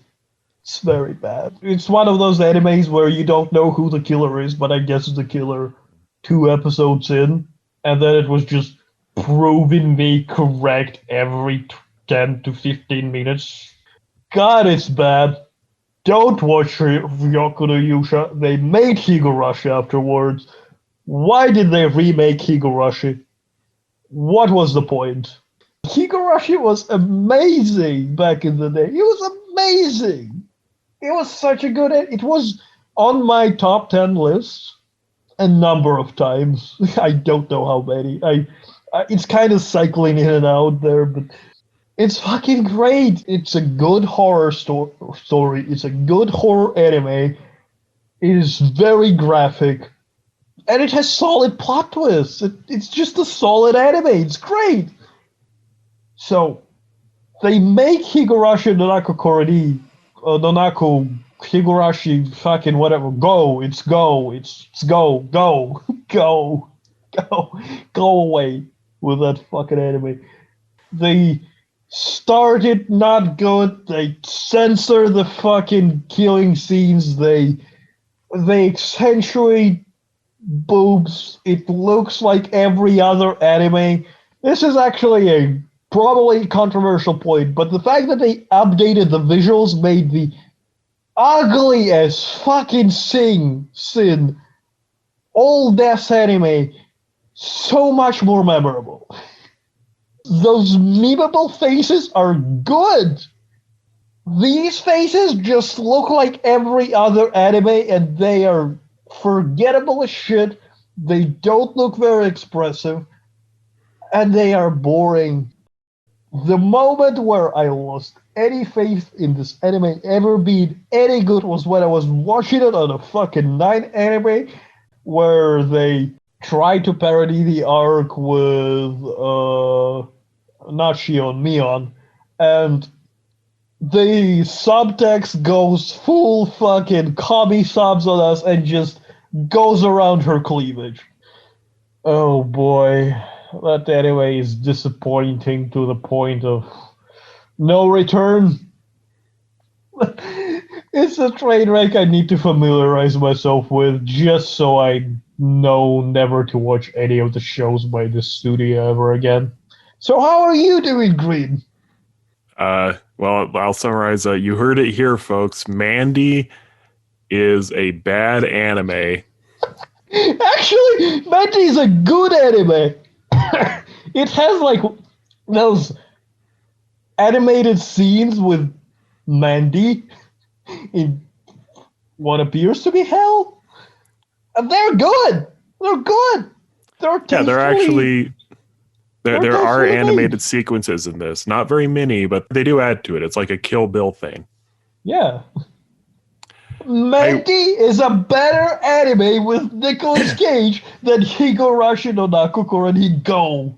very bad. It's one of those animes where you don't know who the killer is, but I guess the killer 2 episodes in, and then it was just proving me correct every 10 to 15 minutes. God, it's bad. Don't watch Ryoko no Yusha. They made Higurashi afterwards. Why did they remake Higurashi? What was the point? Higurashi was amazing back in the day. It was amazing. It was such a good. It was on my top 10 list a number of times. I don't know how many. It's kind of cycling in and out there, but it's fucking great. It's a good horror story. It's a good horror anime. It is very graphic. And it has solid plot twists. It's just a solid anime. It's great. So, they make Higurashi Nonako Koroni, Nonako Higurashi fucking whatever, go. It's go. It's go. Go. Go. Go. Go away with that fucking anime. They started not good. They censor the fucking killing scenes. They accentuate boobs. It looks like every other anime. This is actually a probably controversial point, but the fact that they updated the visuals made the ugly as fucking sin old ass anime so much more memorable. Those memeable faces are good. These faces just look like every other anime, and they are forgettable as shit. They don't look very expressive, and they are boring. The moment where I lost any faith in this anime ever being any good was when I was watching it on a fucking 9 anime, where they tried to parody the arc with not Shion, Mion, and the subtext goes full fucking commie subs on us and just goes around her cleavage. Oh boy, that anime is disappointing to the point of no return. It's a train wreck I need to familiarize myself with just so I know never to watch any of the shows by this studio ever again. So how are you doing, Green? Well, I'll summarize. You heard it here, folks. Mandy is a bad anime. Actually, Mandy is a good anime. It has like those animated scenes with Mandy in what appears to be hell. And they're good. They're good. Yeah, they're actually there are animated made. sequences in this. Not very many, but they do add to it. It's like a Kill Bill thing. Yeah. Mandy is a better anime with Nicolas Cage than Higurashi no Nakukura and Go.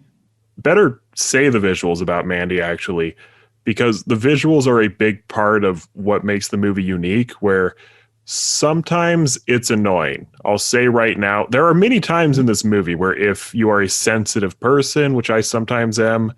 Better say the visuals about Mandy, actually, because the visuals are a big part of what makes the movie unique, where sometimes it's annoying. I'll say right now, there are many times in this movie where if you are a sensitive person, which I sometimes am,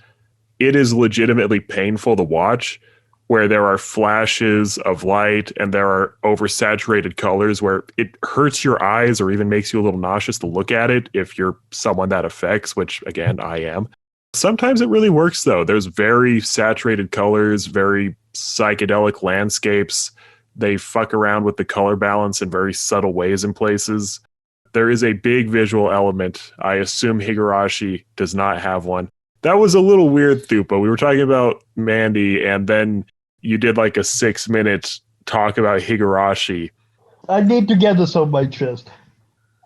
it is legitimately painful to watch, where there are flashes of light and there are oversaturated colors where it hurts your eyes or even makes you a little nauseous to look at it if you're someone that affects, which again, I am. Sometimes it really works though. There's very saturated colors, very psychedelic landscapes. They fuck around with the color balance in very subtle ways in places. There is a big visual element. I assume Higurashi does not have one. That was a little weird, Thupa. We were talking about Mandy, and then you did like a 6-minute talk about Higurashi. I need to get this on my chest.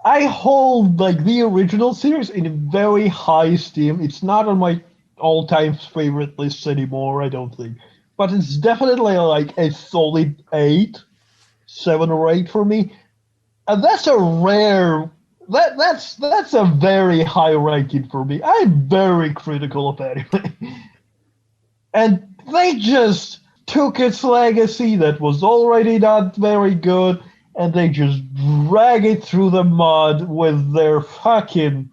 I hold like the original series in very high esteem. It's not on my all-time favorite list anymore, I don't think. But it's definitely like a solid 7 or 8 for me. And that's a rare that's a very high ranking for me. I'm very critical of anime. And they just took its legacy that was already not very good and they just drag it through the mud with their fucking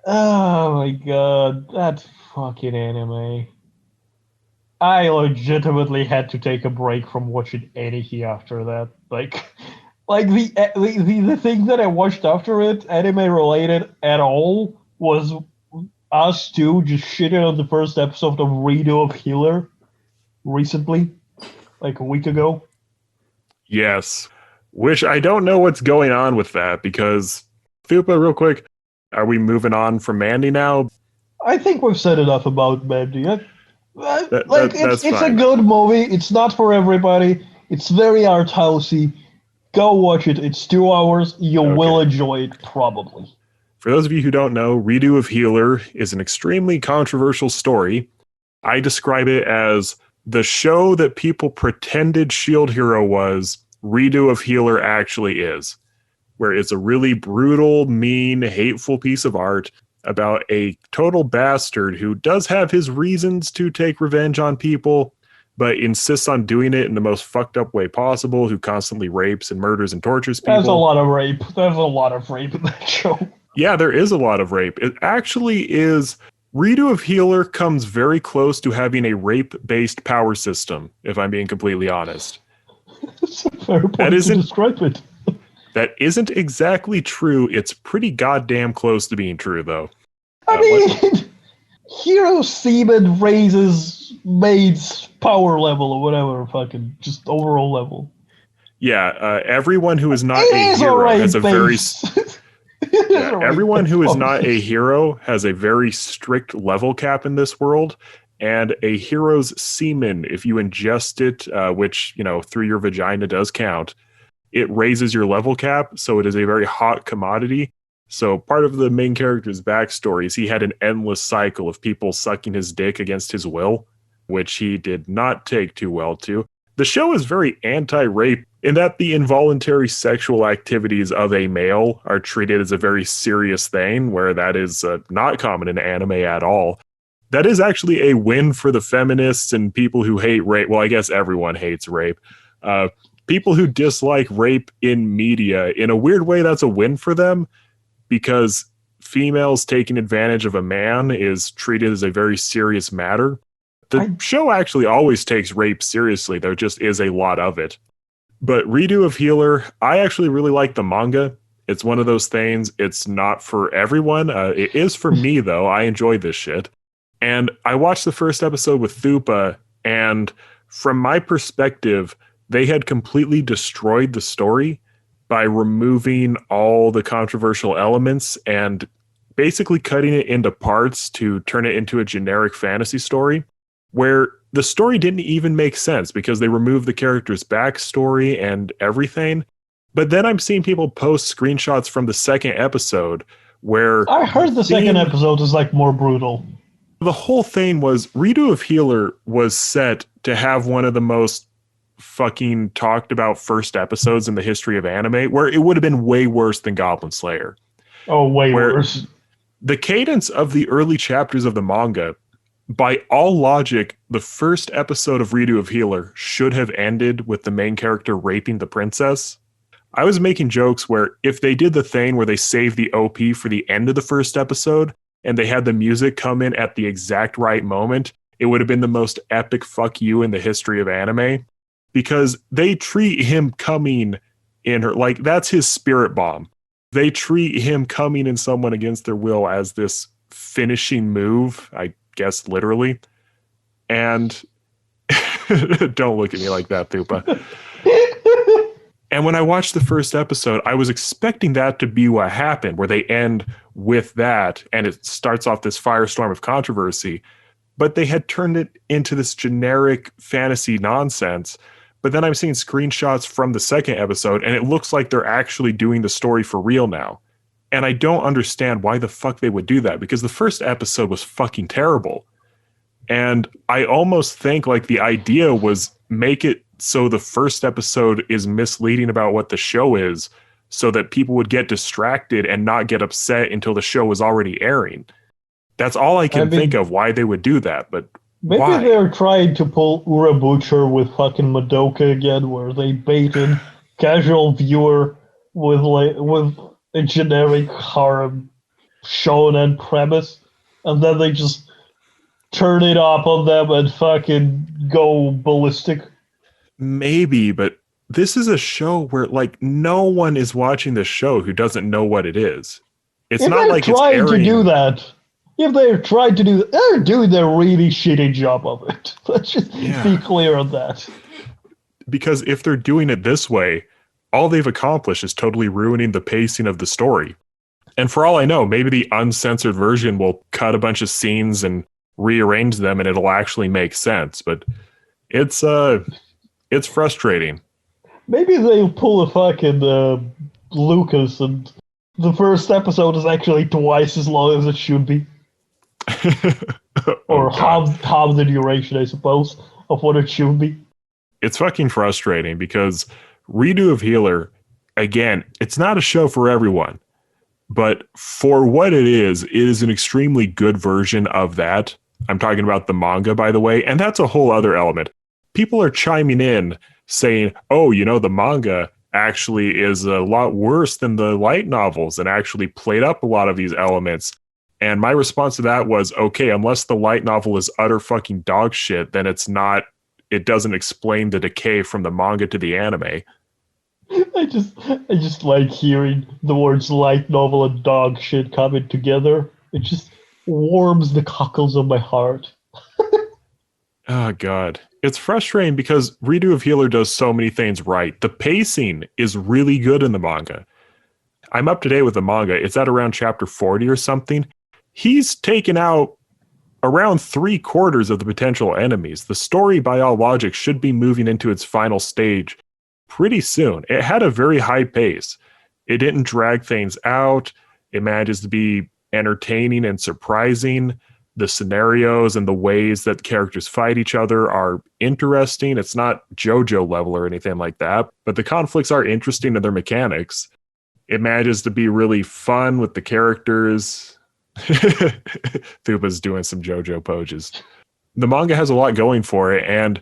oh my god, that fucking anime. I legitimately had to take a break from watching anything after that. Like the thing that I watched after it, anime related at all, was us two just shitting on the first episode of Redo of Healer recently, like a week ago. Yes. Which I don't know what's going on with that because, Thupa, real quick, are we moving on from Mandy now? I think we've said enough about Mandy. Like That's it's a fine. good movie. It's not for everybody. It's very art housey. Go watch it. It's 2 hours. You will Okay. enjoy it probably. For those of you who don't know, Redo of Healer is an extremely controversial story. I describe it as the show that people pretended Shield Hero was, Redo of Healer actually is, where it's a really brutal, mean, hateful piece of art about a total bastard who does have his reasons to take revenge on people, but insists on doing it in the most fucked up way possible, who constantly rapes and murders and tortures people. There's a lot of rape. There's a lot of rape in that show. Yeah, there is a lot of rape. It actually is. Redo of Healer comes very close to having a rape-based power system, if I'm being completely honest. That's a fair point to describe it. That isn't exactly true. It's pretty goddamn close to being true, though. I mean, Hero Seaman raises Maid's power level or whatever, fucking just overall level. Yeah, everyone who is not a hero has a very... Yeah, everyone who is not a hero has a very strict level cap in this world, and a hero's semen, if you ingest it, which, you know, through your vagina does count, it raises your level cap, so it is a very hot commodity. So part of the main character's backstory is he had an endless cycle of people sucking his dick against his will, which he did not take too well to. The show is very anti-rape in that the involuntary sexual activities of a male are treated as a very serious thing, where that is not common in anime at all. That is actually a win for the feminists and people who hate rape. Well, I guess everyone hates rape. People who dislike rape in media, in a weird way, that's a win for them, because females taking advantage of a man is treated as a very serious matter. The show actually always takes rape seriously. There just is a lot of it. But Redo of Healer, I actually really like the manga. It's one of those things. It's not for everyone. It is for me, though. I enjoy this shit. And I watched the first episode with Thupa, and from my perspective, they had completely destroyed the story by removing all the controversial elements and basically cutting it into parts to turn it into a generic fantasy story, where the story didn't even make sense because they removed the character's backstory and everything. But then I'm seeing people post screenshots from the second episode where I heard the second episode is like more brutal. The whole thing was Redo of Healer was set to have one of the most fucking talked about first episodes in the history of anime, where it would have been way worse than Goblin Slayer. Oh, way worse. The cadence of the early chapters of the manga, by all logic, the first episode of Redo of Healer should have ended with the main character raping the princess. I was making jokes where if they did the thing where they saved the OP for the end of the first episode and they had the music come in at the exact right moment, it would have been the most epic fuck you in the history of anime, because they treat him coming in her, like that's his spirit bomb. They treat him coming in someone against their will as this finishing move, I guess literally. And don't look at me like that, Thupa. And when I watched the first episode, I was expecting that to be what happened, where they end with that and it starts off this firestorm of controversy. But they had turned it into this generic fantasy nonsense. But then I'm seeing screenshots from the second episode and it looks like they're actually doing the story for real now. And I don't understand why the fuck they would do that, because the first episode was fucking terrible. And I almost think like the idea was make it so the first episode is misleading about what the show is, so that people would get distracted and not get upset until the show was already airing. That's all I can think of why they would do that, but maybe why? they're trying to pull Ura Butcher with fucking Madoka again, where they baited casual viewer with a generic harem shonen premise, and then they just turn it up on them and fucking go ballistic. Maybe, but this is a show where like no one is watching the show who doesn't know what it is. It's If not they're like it's trying to airing. do that, if they're trying to do that, they're doing a really shitty job of it. Let's just be clear on that. Because if they're doing it this way, all they've accomplished is totally ruining the pacing of the story. And for all I know, maybe the uncensored version will cut a bunch of scenes and rearrange them and it'll actually make sense. But it's frustrating. Maybe they'll pull a fucking Lucas, and the first episode is actually twice as long as it should be. Or half the duration, I suppose, of what it should be. It's fucking frustrating because Redo of Healer, again, it's not a show for everyone. But for what it is an extremely good version of that. I'm talking about the manga, by the way, and that's a whole other element. People are chiming in saying, oh, you know, the manga actually is a lot worse than the light novels and actually played up a lot of these elements. And my response to that was, okay, unless the light novel is utter fucking dog shit, then it doesn't explain the decay from the manga to the anime. I just like hearing the words light novel and dog shit coming together. It just warms the cockles of my heart. Oh, God. It's frustrating because Redo of Healer does so many things right. The pacing is really good in the manga. I'm up to date with the manga. It's at around chapter 40 or something. He's taken out around 3/4 of the potential enemies. The story, by all logic, should be moving into its final stage pretty soon. It had a very high pace. It didn't drag things out. It manages to be entertaining and surprising. The scenarios and the ways that characters fight each other are interesting. It's not JoJo level or anything like that, but the conflicts are interesting in their mechanics. It manages to be really fun with the characters. Thupa's doing some JoJo poses. The manga has a lot going for it, and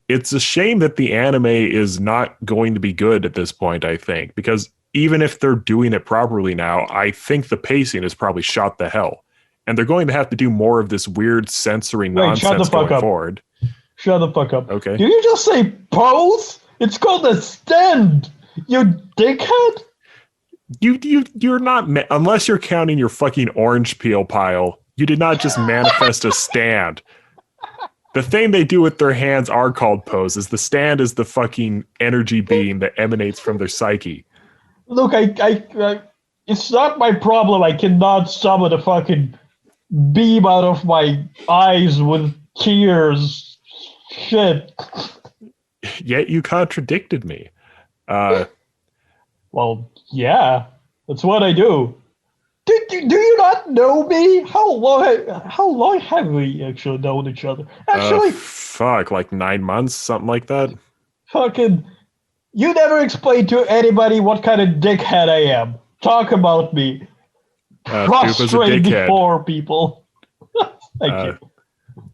it's a shame that the anime is not going to be good at this point, I think, because even if they're doing it properly now, I think the pacing is probably shot to hell. And they're going to have to do more of this weird censoring nonsense going forward. Shut the fuck up. Okay. Did you just say pose? It's called a stand, you dickhead. You're not, unless you're counting your fucking orange peel pile, you did not just manifest a stand. The thing they do with their hands are called poses. The stand is the fucking energy beam that emanates from their psyche. Look, it's not my problem. I cannot summon a fucking beam out of my eyes with tears. Shit. Yet you contradicted me. Well, yeah, that's what I do. Do you not know me? How long have we actually known each other? Actually, like 9 months, something like that. Fucking, you never explained to anybody what kind of dickhead I am. Talk about me. Prostrate before people. Thank you.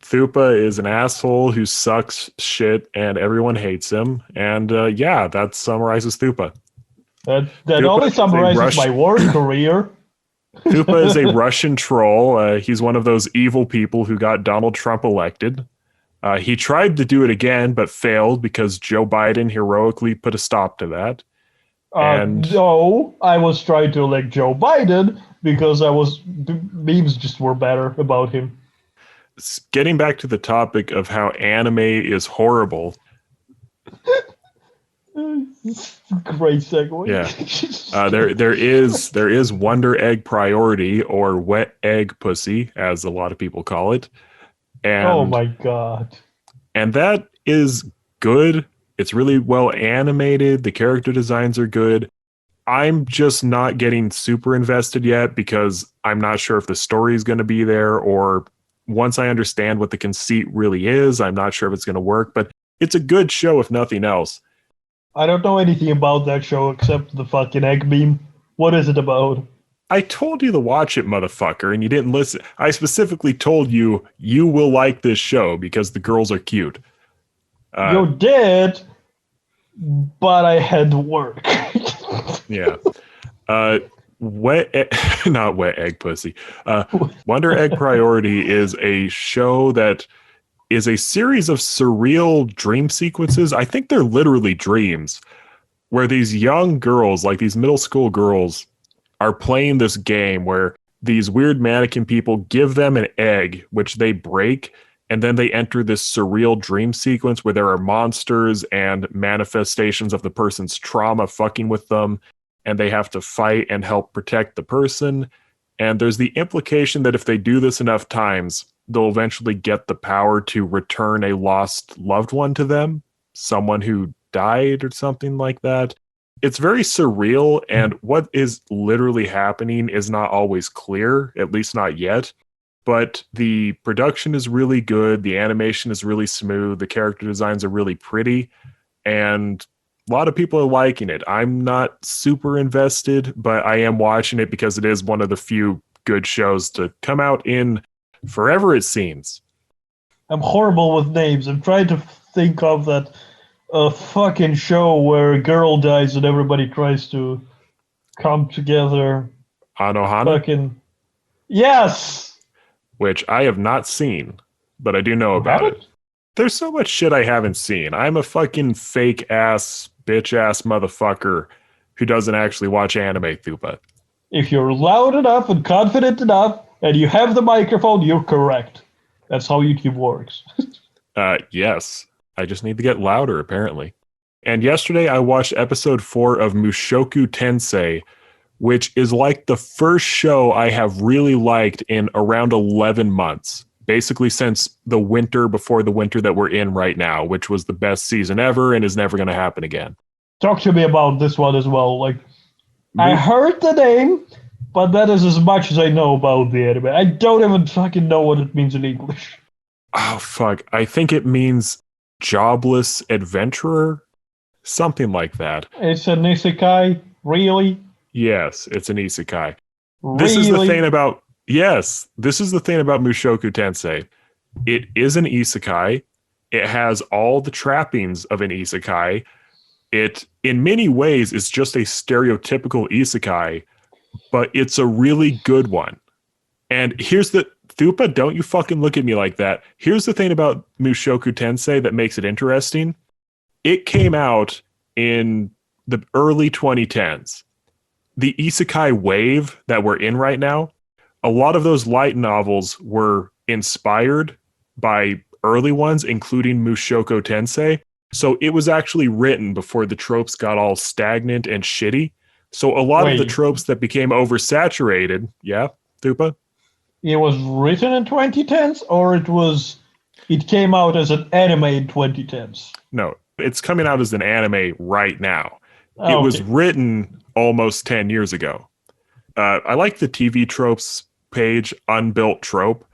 Thupa is an asshole who sucks shit and everyone hates him. And yeah, that summarizes Thupa. That only summarizes my work career. Thupa is a Russian troll. He's one of those evil people who got Donald Trump elected. He tried to do it again, but failed because Joe Biden heroically put a stop to that. No, I was trying to elect Joe Biden because the memes just were better about him. Getting back to the topic of how anime is horrible. Great segue. Yeah, there is Wonder Egg Priority, or Wet Egg Pussy, as a lot of people call it. And, oh my god! And that is good. It's really well animated. The character designs are good. I'm just not getting super invested yet because I'm not sure if the story is going to be there, or once I understand what the conceit really is, I'm not sure if it's going to work, but it's a good show if nothing else. I don't know anything about that show except the fucking egg beam. What is it about? I told you to watch it, motherfucker, and you didn't listen. I specifically told you you will like this show because the girls are cute. You did, but I had work. Yeah. Not wet egg pussy. Wonder Egg Priority is a show that is a series of surreal dream sequences. I think they're literally dreams where these young girls, like these middle school girls, are playing this game where these weird mannequin people give them an egg, which they break, and then they enter this surreal dream sequence where there are monsters and manifestations of the person's trauma fucking with them, and they have to fight and help protect the person. And there's the implication that if they do this enough times, they'll eventually get the power to return a lost loved one to them, someone who died or something like that. It's very surreal, and what is literally happening is not always clear, at least not yet. But the production is really good, the animation is really smooth, the character designs are really pretty, and a lot of people are liking it. I'm not super invested, but I am watching it because it is one of the few good shows to come out in forever, it seems. I'm horrible with names. I'm trying to think of that fucking show where a girl dies and everybody tries to come together. Anohana, Fucking yes. which I have not seen, but I do know You about haven't? it. There's so much shit I haven't seen. I'm a fucking fake ass, bitch ass motherfucker who doesn't actually watch anime, Thupa. If you're loud enough and confident enough, and you have the microphone, you're correct. That's how YouTube works. Yes. I just need to get louder, apparently. And yesterday I watched episode 4 of Mushoku Tensei, which is like the first show I have really liked in around 11 months. Basically since the winter before the winter that we're in right now, which was the best season ever and is never going to happen again. Talk to me about this one as well. Like, I heard the name, but that is as much as I know about the anime. I don't even fucking know what it means in English. Oh, fuck. I think it means jobless adventurer, something like that. It's an isekai? Really? Yes, it's an isekai. Really? This is the thing about Mushoku Tensei. It is an isekai. It has all the trappings of an isekai. It, in many ways, is just a stereotypical isekai, but it's a really good one. And here's the Thupa, don't you fucking look at me like that. Here's the thing about Mushoku Tensei that makes it interesting. It came out in the early 2010s. The isekai wave that we're in right now, a lot of those light novels were inspired by early ones, including Mushoku Tensei. So it was actually written before the tropes got all stagnant and shitty. So a lot of the tropes that became oversaturated, yeah, Thupa? It was written in 2010s, or it came out as an anime in 2010s? No, it's coming out as an anime right now. Oh, it was written almost 10 years ago. I like the TV tropes page, Unbuilt Trope,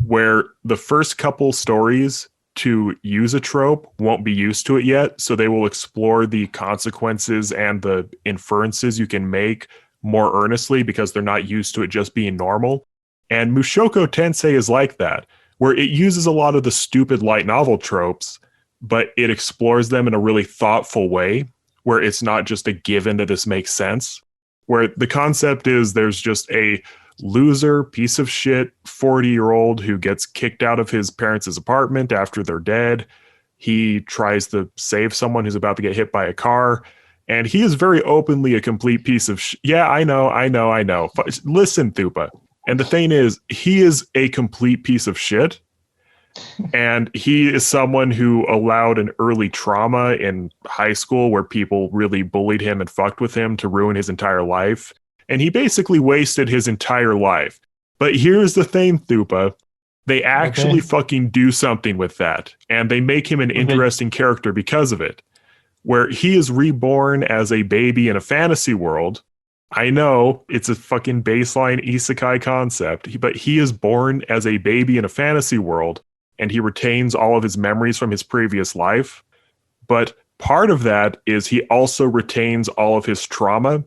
where the first couple stories to use a trope won't be used to it yet, so they will explore the consequences and the inferences you can make more earnestly because they're not used to it just being normal. And Mushoku Tensei is like that, where it uses a lot of the stupid light novel tropes, but it explores them in a really thoughtful way, where it's not just a given that this makes sense, where the concept is there's just a loser, piece of shit, 40-year-old who gets kicked out of his parents' apartment after they're dead. He tries to save someone who's about to get hit by a car, and he is very openly a complete piece of yeah, I know. Listen, Thupa. And the thing is, he is a complete piece of shit. And he is someone who allowed an early trauma in high school where people really bullied him and fucked with him to ruin his entire life. And he basically wasted his entire life. But here's the thing, Thupa. They actually fucking do something with that. And they make him an interesting character because of it. where he is reborn as a baby in a fantasy world. I know it's a fucking baseline isekai concept, but he is born as a baby in a fantasy world and he retains all of his memories from his previous life. But part of that is he also retains all of his trauma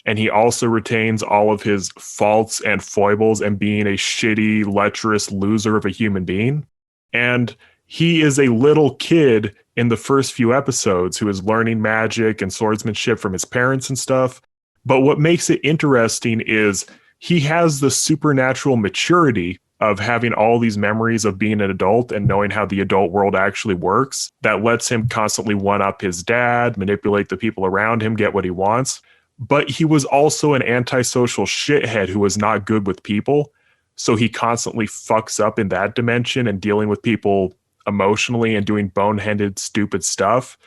and he also retains all of his faults and foibles and being a shitty, lecherous loser of a human being. And he is a little kid in the first few episodes who is learning magic and swordsmanship from his parents and stuff. But what makes it interesting is he has the supernatural maturity of having all these memories of being an adult and knowing how the adult world actually works that lets him constantly one-up his dad, manipulate the people around him, get what he wants. But he was also an antisocial shithead who was not good with people. So he constantly fucks up in that dimension and dealing with people emotionally and doing boneheaded, stupid stuff.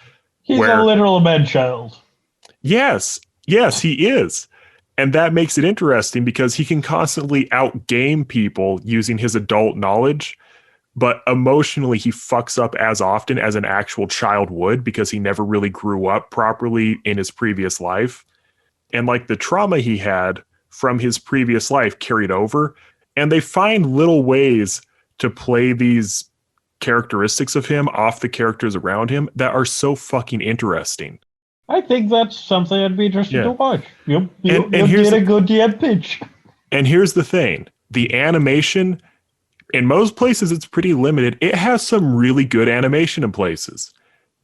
He's a literal man-child. Yes, he is. And that makes it interesting because he can constantly outgame people using his adult knowledge, but emotionally he fucks up as often as an actual child would because he never really grew up properly in his previous life. And like the trauma he had from his previous life carried over, and they find little ways to play these characteristics of him off the characters around him that are so fucking interesting. I think that's something that'd be interesting to watch. You and did a good DM pitch. And here's the thing. The animation, in most places, it's pretty limited. It has some really good animation in places.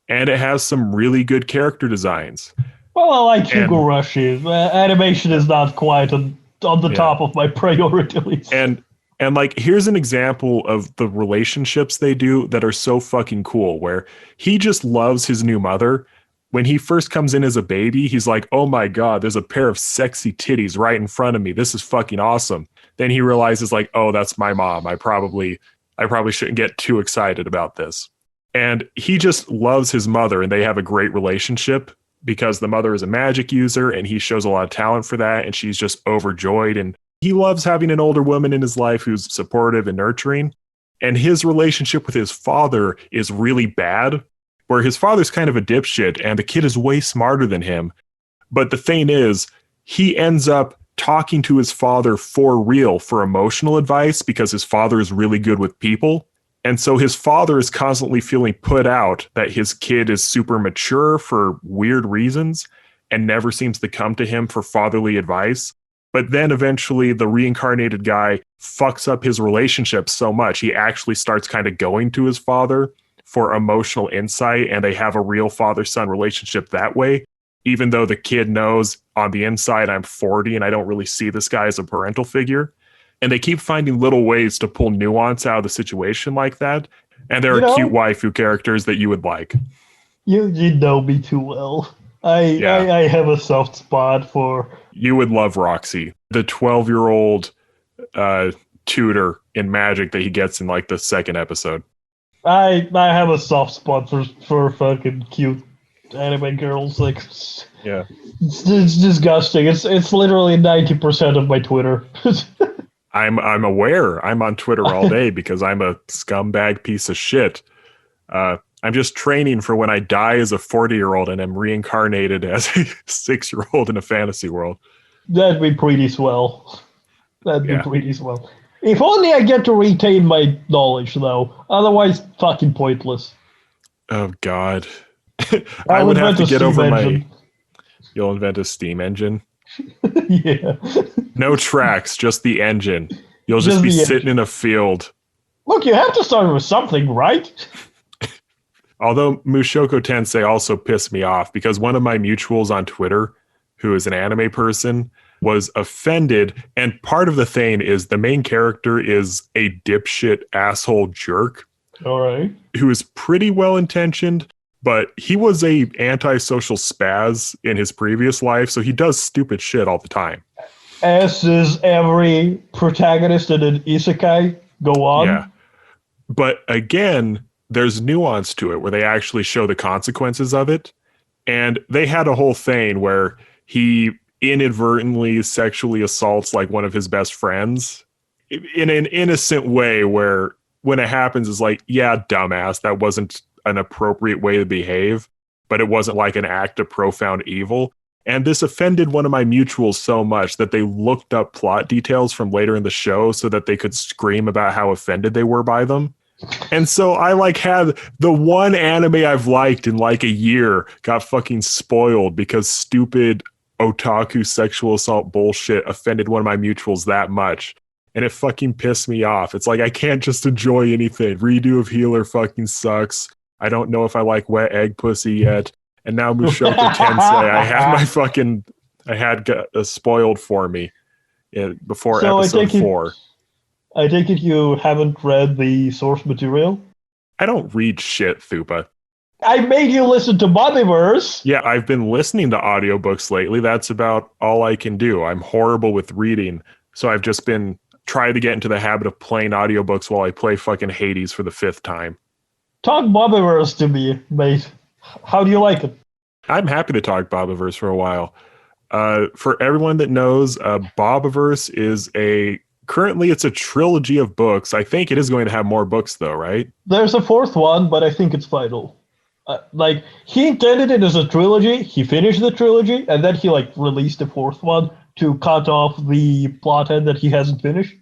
And it has some really good character designs. Well, I like Higurashi. Animation is not quite on the top of my priority list. And like, here's an example of the relationships they do that are so fucking cool, where he just loves his new mother. When he first comes in as a baby, he's like, oh my God, there's a pair of sexy titties right in front of me. This is fucking awesome. Then he realizes like, oh, that's my mom. I probably shouldn't get too excited about this. And he just loves his mother and they have a great relationship because the mother is a magic user and he shows a lot of talent for that. And she's just overjoyed. And he loves having an older woman in his life who's supportive and nurturing. And his relationship with his father is really bad, where his father's kind of a dipshit and the kid is way smarter than him. But the thing is, he ends up talking to his father for real for emotional advice because his father is really good with people. And so his father is constantly feeling put out that his kid is super mature for weird reasons and never seems to come to him for fatherly advice. But then eventually the reincarnated guy fucks up his relationship so much, he actually starts kind of going to his father for emotional insight, and they have a real father-son relationship that way, even though the kid knows on the inside I'm 40 and I don't really see this guy as a parental figure. And they keep finding little ways to pull nuance out of the situation like that. And there are cute waifu characters that you would like. You know me too well. I have a soft spot for... You would love Roxy, the 12-year-old tutor in magic that he gets in like the second episode. I have a soft spot for fucking cute anime girls. Like, yeah, it's disgusting. It's literally 90% of my Twitter. I'm aware. I'm on Twitter all day because I'm a scumbag piece of shit. I'm just training for when I die as a 40-year-old and am reincarnated as a 6-year-old in a fantasy world. That'd be pretty swell. Pretty swell. If only I get to retain my knowledge, though. Otherwise, fucking pointless. Oh, God. I would have to get over my... You'll invent a steam engine? Yeah. No tracks, just the engine. You'll just be sitting in a field. Look, you have to start with something, right? Although Mushoku Tensei also pissed me off because one of my mutuals on Twitter, who is an anime person, was offended. And part of the thing is the main character is a dipshit asshole jerk. All right. Who is pretty well-intentioned, but he was a antisocial spaz in his previous life, so he does stupid shit all the time. As is every protagonist in an isekai. Go on. Yeah. But again, there's nuance to it where they actually show the consequences of it. And they had a whole thing where he inadvertently sexually assaults like one of his best friends in an innocent way where when it happens is like, yeah, dumbass, that wasn't an appropriate way to behave. but it wasn't like an act of profound evil. And this offended one of my mutuals so much that they looked up plot details from later in the show so that they could scream about how offended they were by them. And so I like had the one anime I've liked in like a year got fucking spoiled because stupid otaku sexual assault bullshit offended one of my mutuals that much. And it fucking pissed me off. It's like I can't just enjoy anything. Redo of Healer fucking sucks. I don't know if I like wet egg pussy yet. And now Mushoku Tensei, I had spoiled for me before So episode 4. I take it you haven't read the source material? I don't read shit, Thupa. I made you listen to Bobiverse! Yeah, I've been listening to audiobooks lately. That's about all I can do. I'm horrible with reading, so I've just been trying to get into the habit of playing audiobooks while I play fucking Hades for the 5th time. Talk Bobiverse to me, mate. How do you like it? I'm happy to talk Bobiverse for a while. For everyone that knows, Bobiverse is currently it's a trilogy of books. I think it is going to have more books though, right? There's a 4th one, but I think it's final. Like, he intended it as a trilogy, he finished the trilogy, and then he, like, released the 4th one to cut off the plot end that he hasn't finished.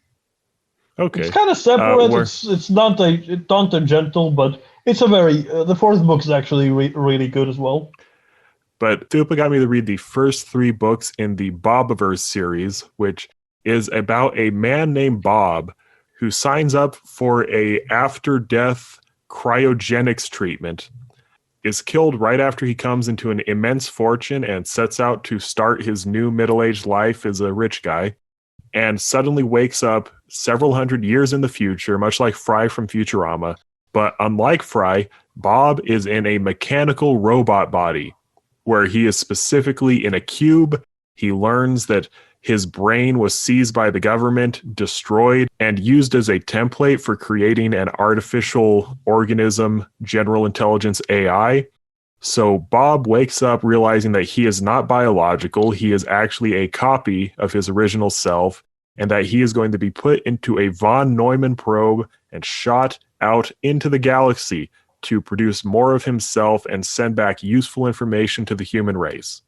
Okay. It's kind of separate, it's not tangential, but it's a very... the 4th book is actually really good as well. But Thupa got me to read the first 3 books in the Bobiverse series, which is about a man named Bob who signs up for a after-death cryogenics treatment, is killed right after he comes into an immense fortune and sets out to start his new middle-aged life as a rich guy, and suddenly wakes up several hundred years in the future, much like Fry from Futurama. But unlike Fry, Bob is in a mechanical robot body, where he is specifically in a cube. He learns that his brain was seized by the government, destroyed, and used as a template for creating an artificial organism, general intelligence AI. So Bob wakes up realizing that he is not biological, he is actually a copy of his original self, and that he is going to be put into a von Neumann probe and shot out into the galaxy to produce more of himself and send back useful information to the human race.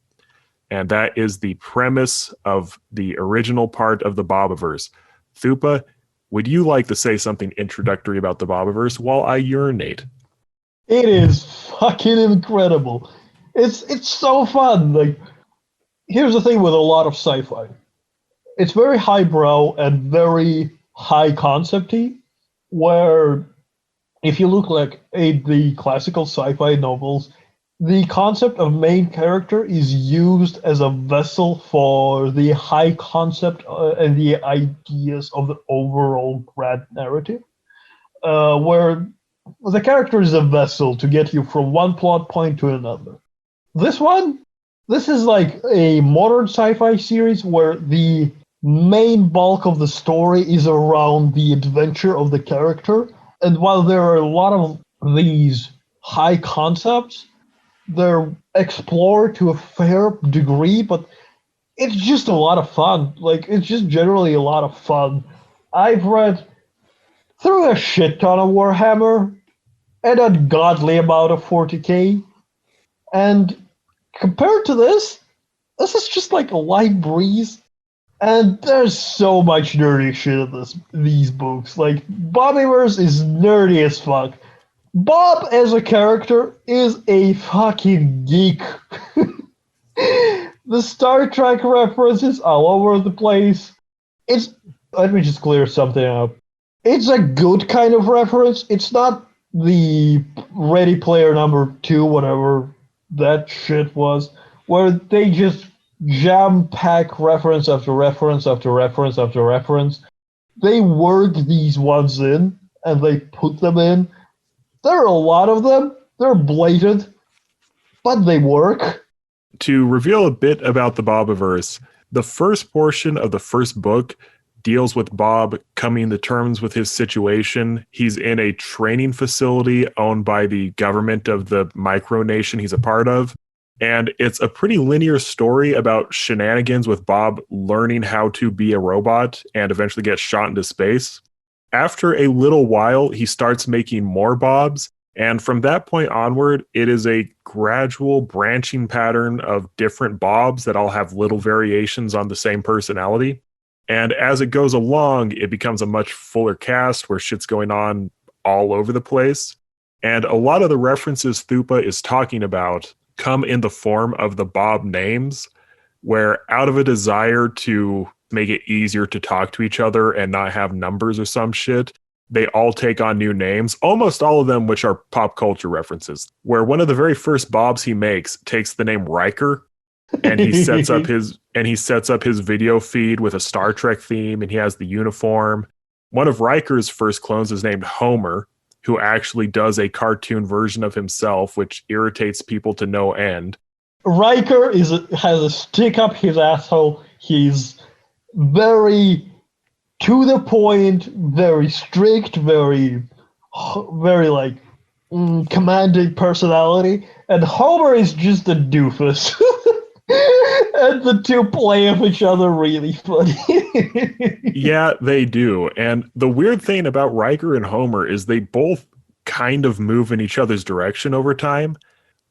And that is the premise of the original part of the Bobiverse. Thupa, would you like to say something introductory about the Bobiverse while I urinate? It is fucking incredible. It's so fun. Like, here's the thing with a lot of sci-fi. It's very highbrow and very high concepty, where if you look like the classical sci-fi novels, the concept of main character is used as a vessel for the high concept and the ideas of the overall grand narrative, where the character is a vessel to get you from one plot point to another. This is like a modern sci-fi series where the main bulk of the story is around the adventure of the character, and while there are a lot of these high concepts, they're explored to a fair degree, but it's just a lot of fun. Like, it's just generally a lot of fun. I've read through a shit ton of Warhammer and a godly amount of 40k, and compared to this is just like a light breeze. And there's so much nerdy shit in these books. Like, Bobiverse is nerdy as fuck. Bob as a character is a fucking geek. The Star Trek references all over the place. Let me just clear something up. It's a good kind of reference. It's not the Ready Player number 2, whatever that shit was, where they just jam-pack reference after reference after reference after reference. They work these ones in, and they put them in. There are a lot of them. They're blatant, but they work. To reveal a bit about the Bobiverse, the first portion of the first book deals with Bob coming to terms with his situation. He's in a training facility owned by the government of the micronation he's a part of. And it's a pretty linear story about shenanigans with Bob learning how to be a robot and eventually get shot into space. After a little while, he starts making more Bobs, And from that point onward, it is a gradual branching pattern of different Bobs that all have little variations on the same personality. And as it goes along, it becomes a much fuller cast where shit's going on all over the place. And a lot of the references Thupa is talking about come in the form of the Bob names, where out of a desire to make it easier to talk to each other and not have numbers or some shit, they all take on new names, almost all of them which are pop culture references. Where one of the very first Bobs he makes takes the name Riker, and he sets up his video feed with a Star Trek theme, and he has the uniform. One of Riker's first clones is named Homer, who actually does a cartoon version of himself, which irritates people to no end. Riker has a stick up his asshole. He's very to the point, very strict, very like commanding personality, and Homer is just a doofus. And the two play off each other really funny. Yeah, they do. And the weird thing about Riker and Homer is they both kind of move in each other's direction over time,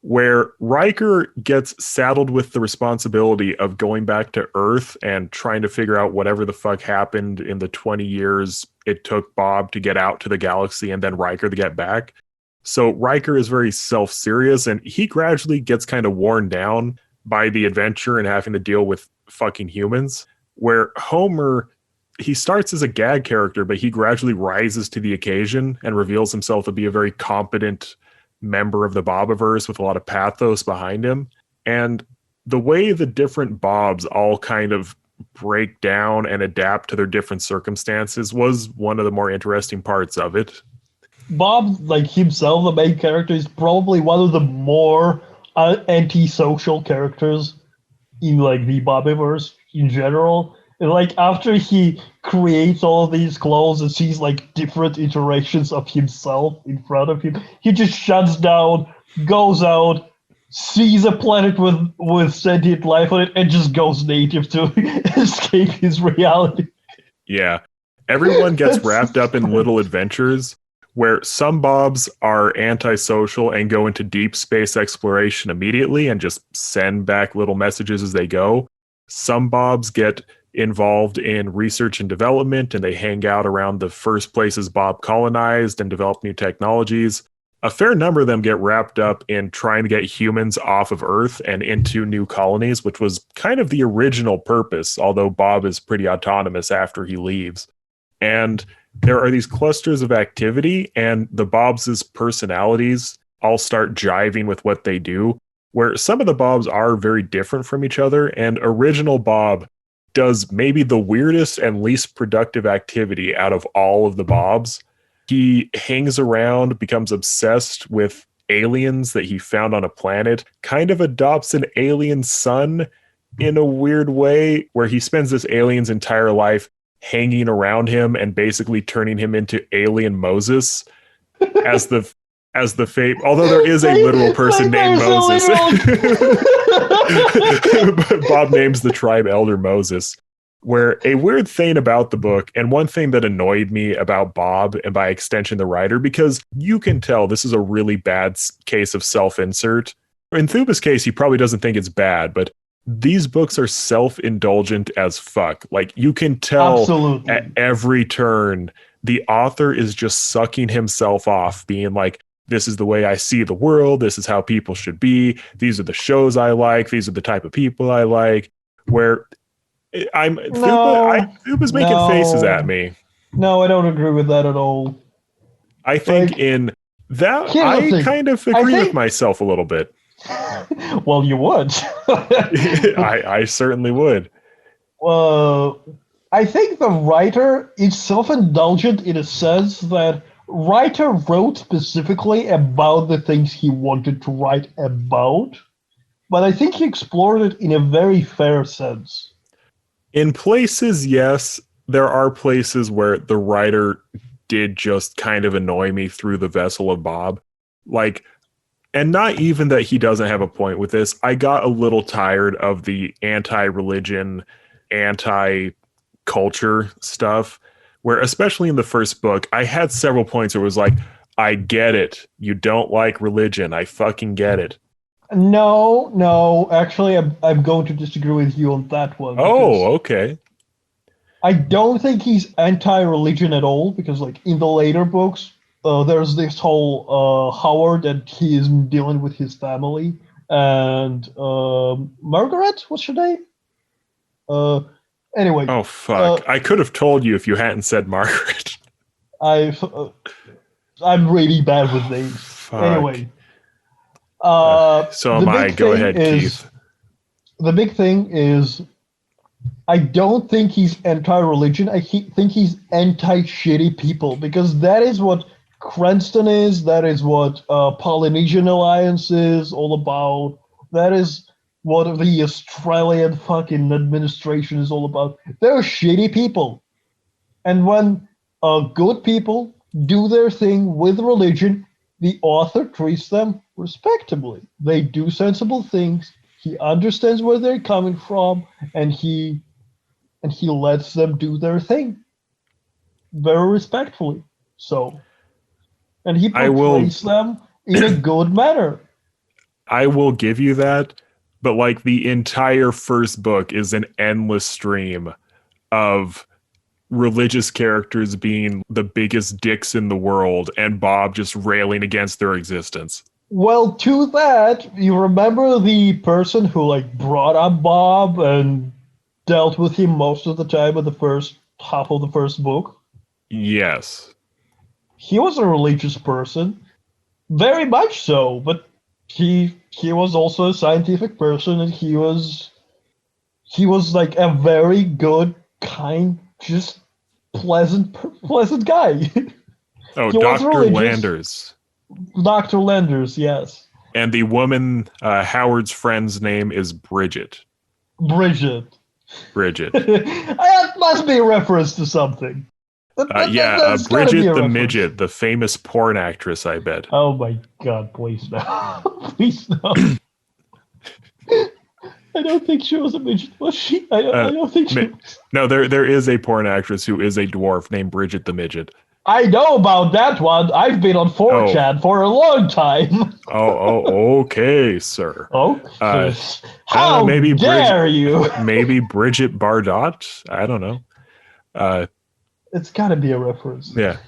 where Riker gets saddled with the responsibility of going back to Earth and trying to figure out whatever the fuck happened in the 20 years it took Bob to get out to the galaxy and then Riker to get back. So Riker is very self-serious, and he gradually gets kind of worn down by the adventure and having to deal with fucking humans. Where Homer, he starts as a gag character, but he gradually rises to the occasion and reveals himself to be a very competent member of the Bobiverse with a lot of pathos behind him. And the way the different Bobs all kind of break down and adapt to their different circumstances was one of the more interesting parts of it. Bob, like himself, the main character, is probably one of the more antisocial characters in like the Bobiverse in general. And, like, after he creates all these clones and sees like different iterations of himself in front of him, he just shuts down, goes out, sees a planet with sentient life on it, and just goes native to escape his reality. Yeah. Everyone gets wrapped up in little adventures where some Bobs are antisocial and go into deep space exploration immediately and just send back little messages as they go. Some Bobs get involved in research and development, and they hang out around the first places Bob colonized and developed new technologies. A fair number of them get wrapped up in trying to get humans off of Earth and into new colonies, which was kind of the original purpose, although Bob is pretty autonomous after he leaves. And there are these clusters of activity, and the Bobs' personalities all start jiving with what they do, where some of the Bobs are very different from each other, and original Bob does maybe the weirdest and least productive activity out of all of the Bobs. He hangs around, becomes obsessed with aliens that he found on a planet, kind of adopts an alien son in a weird way, where he spends this alien's entire life hanging around him and basically turning him into alien Moses as the fate. Although there is a literal person named Moses. Bob names the tribe elder Moses. Where a weird thing about the book, and one thing that annoyed me about Bob, and by extension the writer, because you can tell this is a really bad case of self-insert. In Thupa's case, he probably doesn't think it's bad, but these books are self-indulgent as fuck. Like, you can tell Absolutely. At every turn, the author is just sucking himself off, being like, this is the way I see the world, this is how people should be, these are the shows I like, these are the type of people I like, where Thupa's making faces at me. No, I don't agree with that at all. I think in that, I kind of agree with myself a little bit. Well, you would. I certainly would. I think the writer is self-indulgent in a sense that writer wrote specifically about the things he wanted to write about, but I think he explored it in a very fair sense. In places, yes, there are places where the writer did just kind of annoy me through the vessel of Bob. Like, and not even that he doesn't have a point with this. I got a little tired of the anti-religion, anti-culture stuff, where especially in the first book, I had several points where it was like, I get it. You don't like religion. I fucking get it. No. Actually, I'm going to disagree with you on that one because Oh, okay. I don't think he's anti-religion at all. Because like in the later books, there's this whole Howard and he is dealing with his family, and Margaret, what's her name? Anyway, Oh, fuck. uh, I could have told you if you hadn't said Margaret. I I'm really bad with names. Fuck. Anyway, So the am I. big Go thing ahead, is Keith. the big thing is I don't think he's anti-religion. Think he's anti-shitty people because that is what Cranston is. That is what Polynesian Alliance is all about. That is what the Australian fucking administration is all about. They're shitty people, and when good people do their thing with religion, the author treats them respectably. They do sensible things. He understands where they're coming from, and he lets them do their thing very respectfully. So, and he I will portrays them in a good manner. I will give you that, but like the entire first book is an endless stream of religious characters being the biggest dicks in the world and Bob just railing against their existence. Well, to that, you remember the person who like brought up Bob and dealt with him most of the time in the first half of the first book? Yes. He was a religious person, very much so, but he was also a scientific person, and he was like a very good, kind, just pleasant guy. Oh, He was Dr. religious. Landers. Dr. Landers, yes. And the woman, Howard's friend's name is Bridget. Bridget. Bridget. That must be a reference to something. That's gotta be Bridget a the reference. Midget, the famous porn actress, I bet. Oh my god, please no. Please no. I don't think she was a midget, was she? I don't think she was. No, there is a porn actress who is a dwarf named Bridget the Midget. I know about that one. I've been on 4chan for a long time. Okay, sir. Oh, How maybe dare you? Maybe Bridget Bardot? I don't know. It's gotta be a reference. Yeah.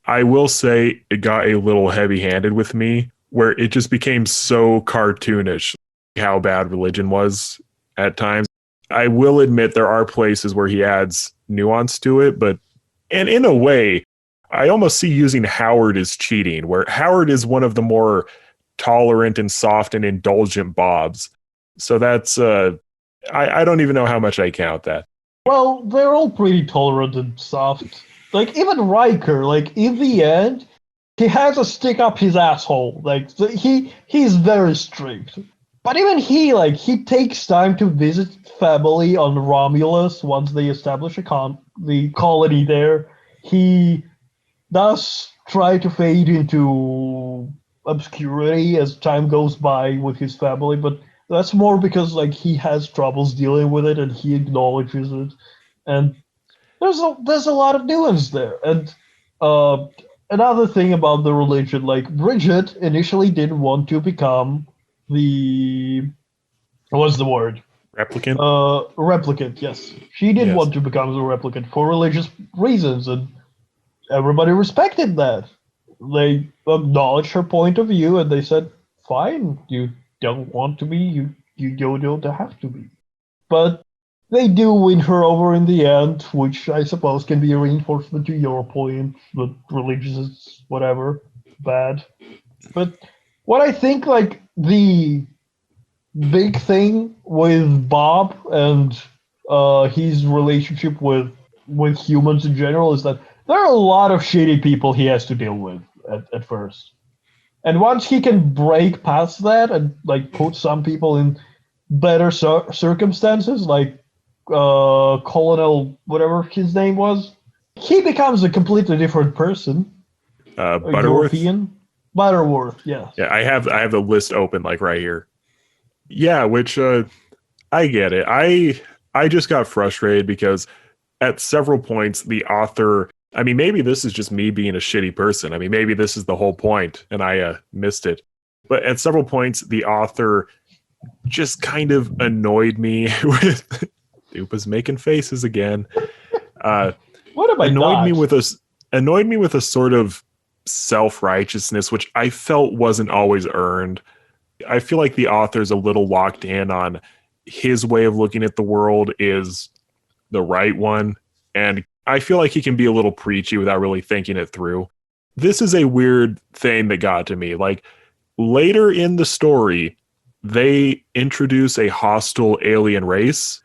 I will say it got a little heavy-handed with me, where it just became so cartoonish how bad religion was at times. I will admit there are places where he adds nuance to it, and in a way, I almost see using Howard as cheating, where Howard is one of the more tolerant and soft and indulgent Bobs. So that's, I don't even know how much I count that. Well, they're all pretty tolerant and soft. Like, even Riker, like, in the end, he has a stick up his asshole. Like, he's very strict. But even he takes time to visit family on Romulus once they establish the colony there. He does try to fade into obscurity as time goes by with his family, but that's more because like he has troubles dealing with it and he acknowledges it. And there's a lot of nuance there. And another thing about the religion, like Bridget initially didn't want to become the what's the word? Replicant? Replicant, yes. She did want to become a replicant for religious reasons, and everybody respected that. They acknowledged her point of view, and they said, "Fine, you don't want to be, you don't have to be." But they do win her over in the end, which I suppose can be a reinforcement to your point that religious is whatever, bad. But what I think, like, the big thing with Bob and his relationship with humans in general is that there are a lot of shitty people he has to deal with at first. And once he can break past that and like put some people in better circumstances, like Colonel whatever his name was, he becomes a completely different person. Butterworth? European. Butterworth, yes. Yeah, I have the list open like right here. Yeah, which I get it. I just got frustrated because at several points the author I mean, maybe this is just me being a shitty person. I mean, maybe this is the whole point and I missed it. But at several points, the author just kind of annoyed me with Thupa's making faces again. What am I Annoyed me not? with a sort of self-righteousness, which I felt wasn't always earned. I feel like the author's a little locked in on his way of looking at the world is the right one. And I feel like he can be a little preachy without really thinking it through. This is a weird thing that got to me. Like later in the story, they introduce a hostile alien race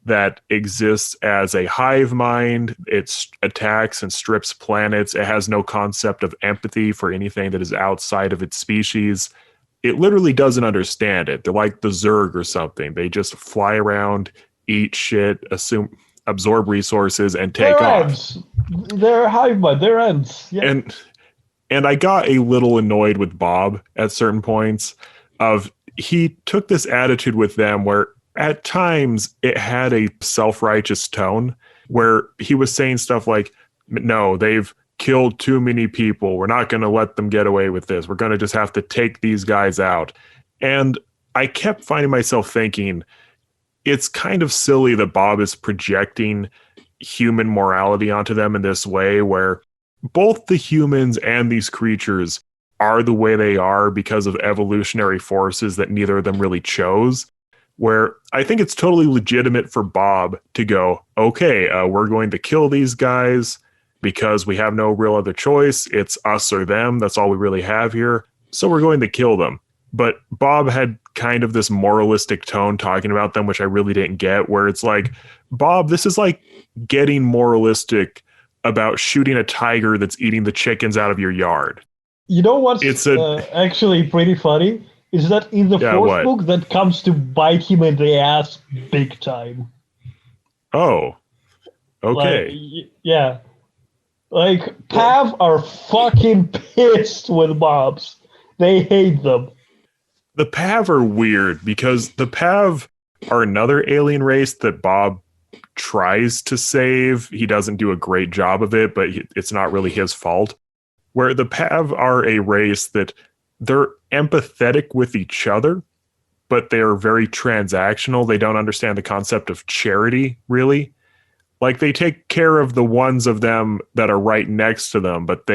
that exists as a hive mind. It attacks and strips planets. It has no concept of empathy for anything that is outside of its species. It literally doesn't understand it. They're like the Zerg or something. They just fly around, eat shit, absorb resources, and take They're off. ants. They're hive mind. They're ants. Yeah. And I got a little annoyed with Bob at certain points. Of he took this attitude with them where at times it had a self-righteous tone where he was saying stuff like, no, they've killed too many people. We're not going to let them get away with this. We're going to just have to take these guys out. And I kept finding myself thinking, it's kind of silly that Bob is projecting human morality onto them in this way, where both the humans and these creatures are the way they are because of evolutionary forces that neither of them really chose. Where I think it's totally legitimate for Bob to go, okay, we're going to kill these guys because we have no real other choice. It's us or them. That's all we really have here. So we're going to kill them. But Bob had kind of this moralistic tone talking about them, which I really didn't get, where it's like, Bob, this is like getting moralistic about shooting a tiger that's eating the chickens out of your yard. You know what's It's actually pretty funny? Is that in the fourth book that comes to bite him in the ass big time. Oh, okay. Yeah. Like, Pav are fucking pissed with mobs. They hate them. The Pav are weird because the Pav are another alien race that Bob tries to save. He doesn't do a great job of it, but it's not really his fault. Where the Pav are a race that they're empathetic with each other, but they're very transactional. They don't understand the concept of charity, really. Like, they take care of the ones of them that are right next to them, but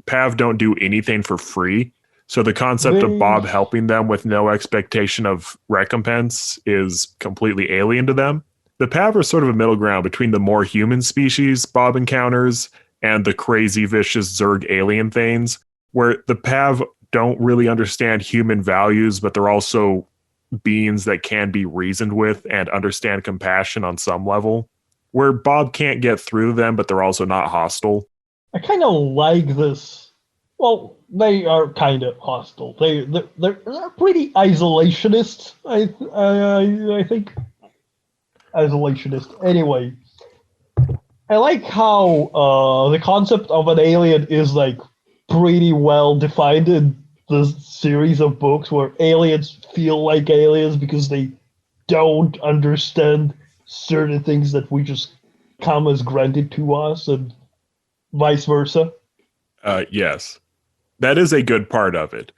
Pav don't do anything for free. So the concept of Bob helping them with no expectation of recompense is completely alien to them. The Pav are sort of a middle ground between the more human species Bob encounters and the crazy, vicious Zerg alien things, where the Pav don't really understand human values, but they're also beings that can be reasoned with and understand compassion on some level, where Bob can't get through them, but they're also not hostile. I kind of like this. Well, they are kind of hostile. They're pretty isolationist. I think isolationist. Anyway, I like how the concept of an alien is like pretty well defined in the series of books where aliens feel like aliens because they don't understand certain things that we just come as granted to us, and vice versa. Yes, that is a good part of it.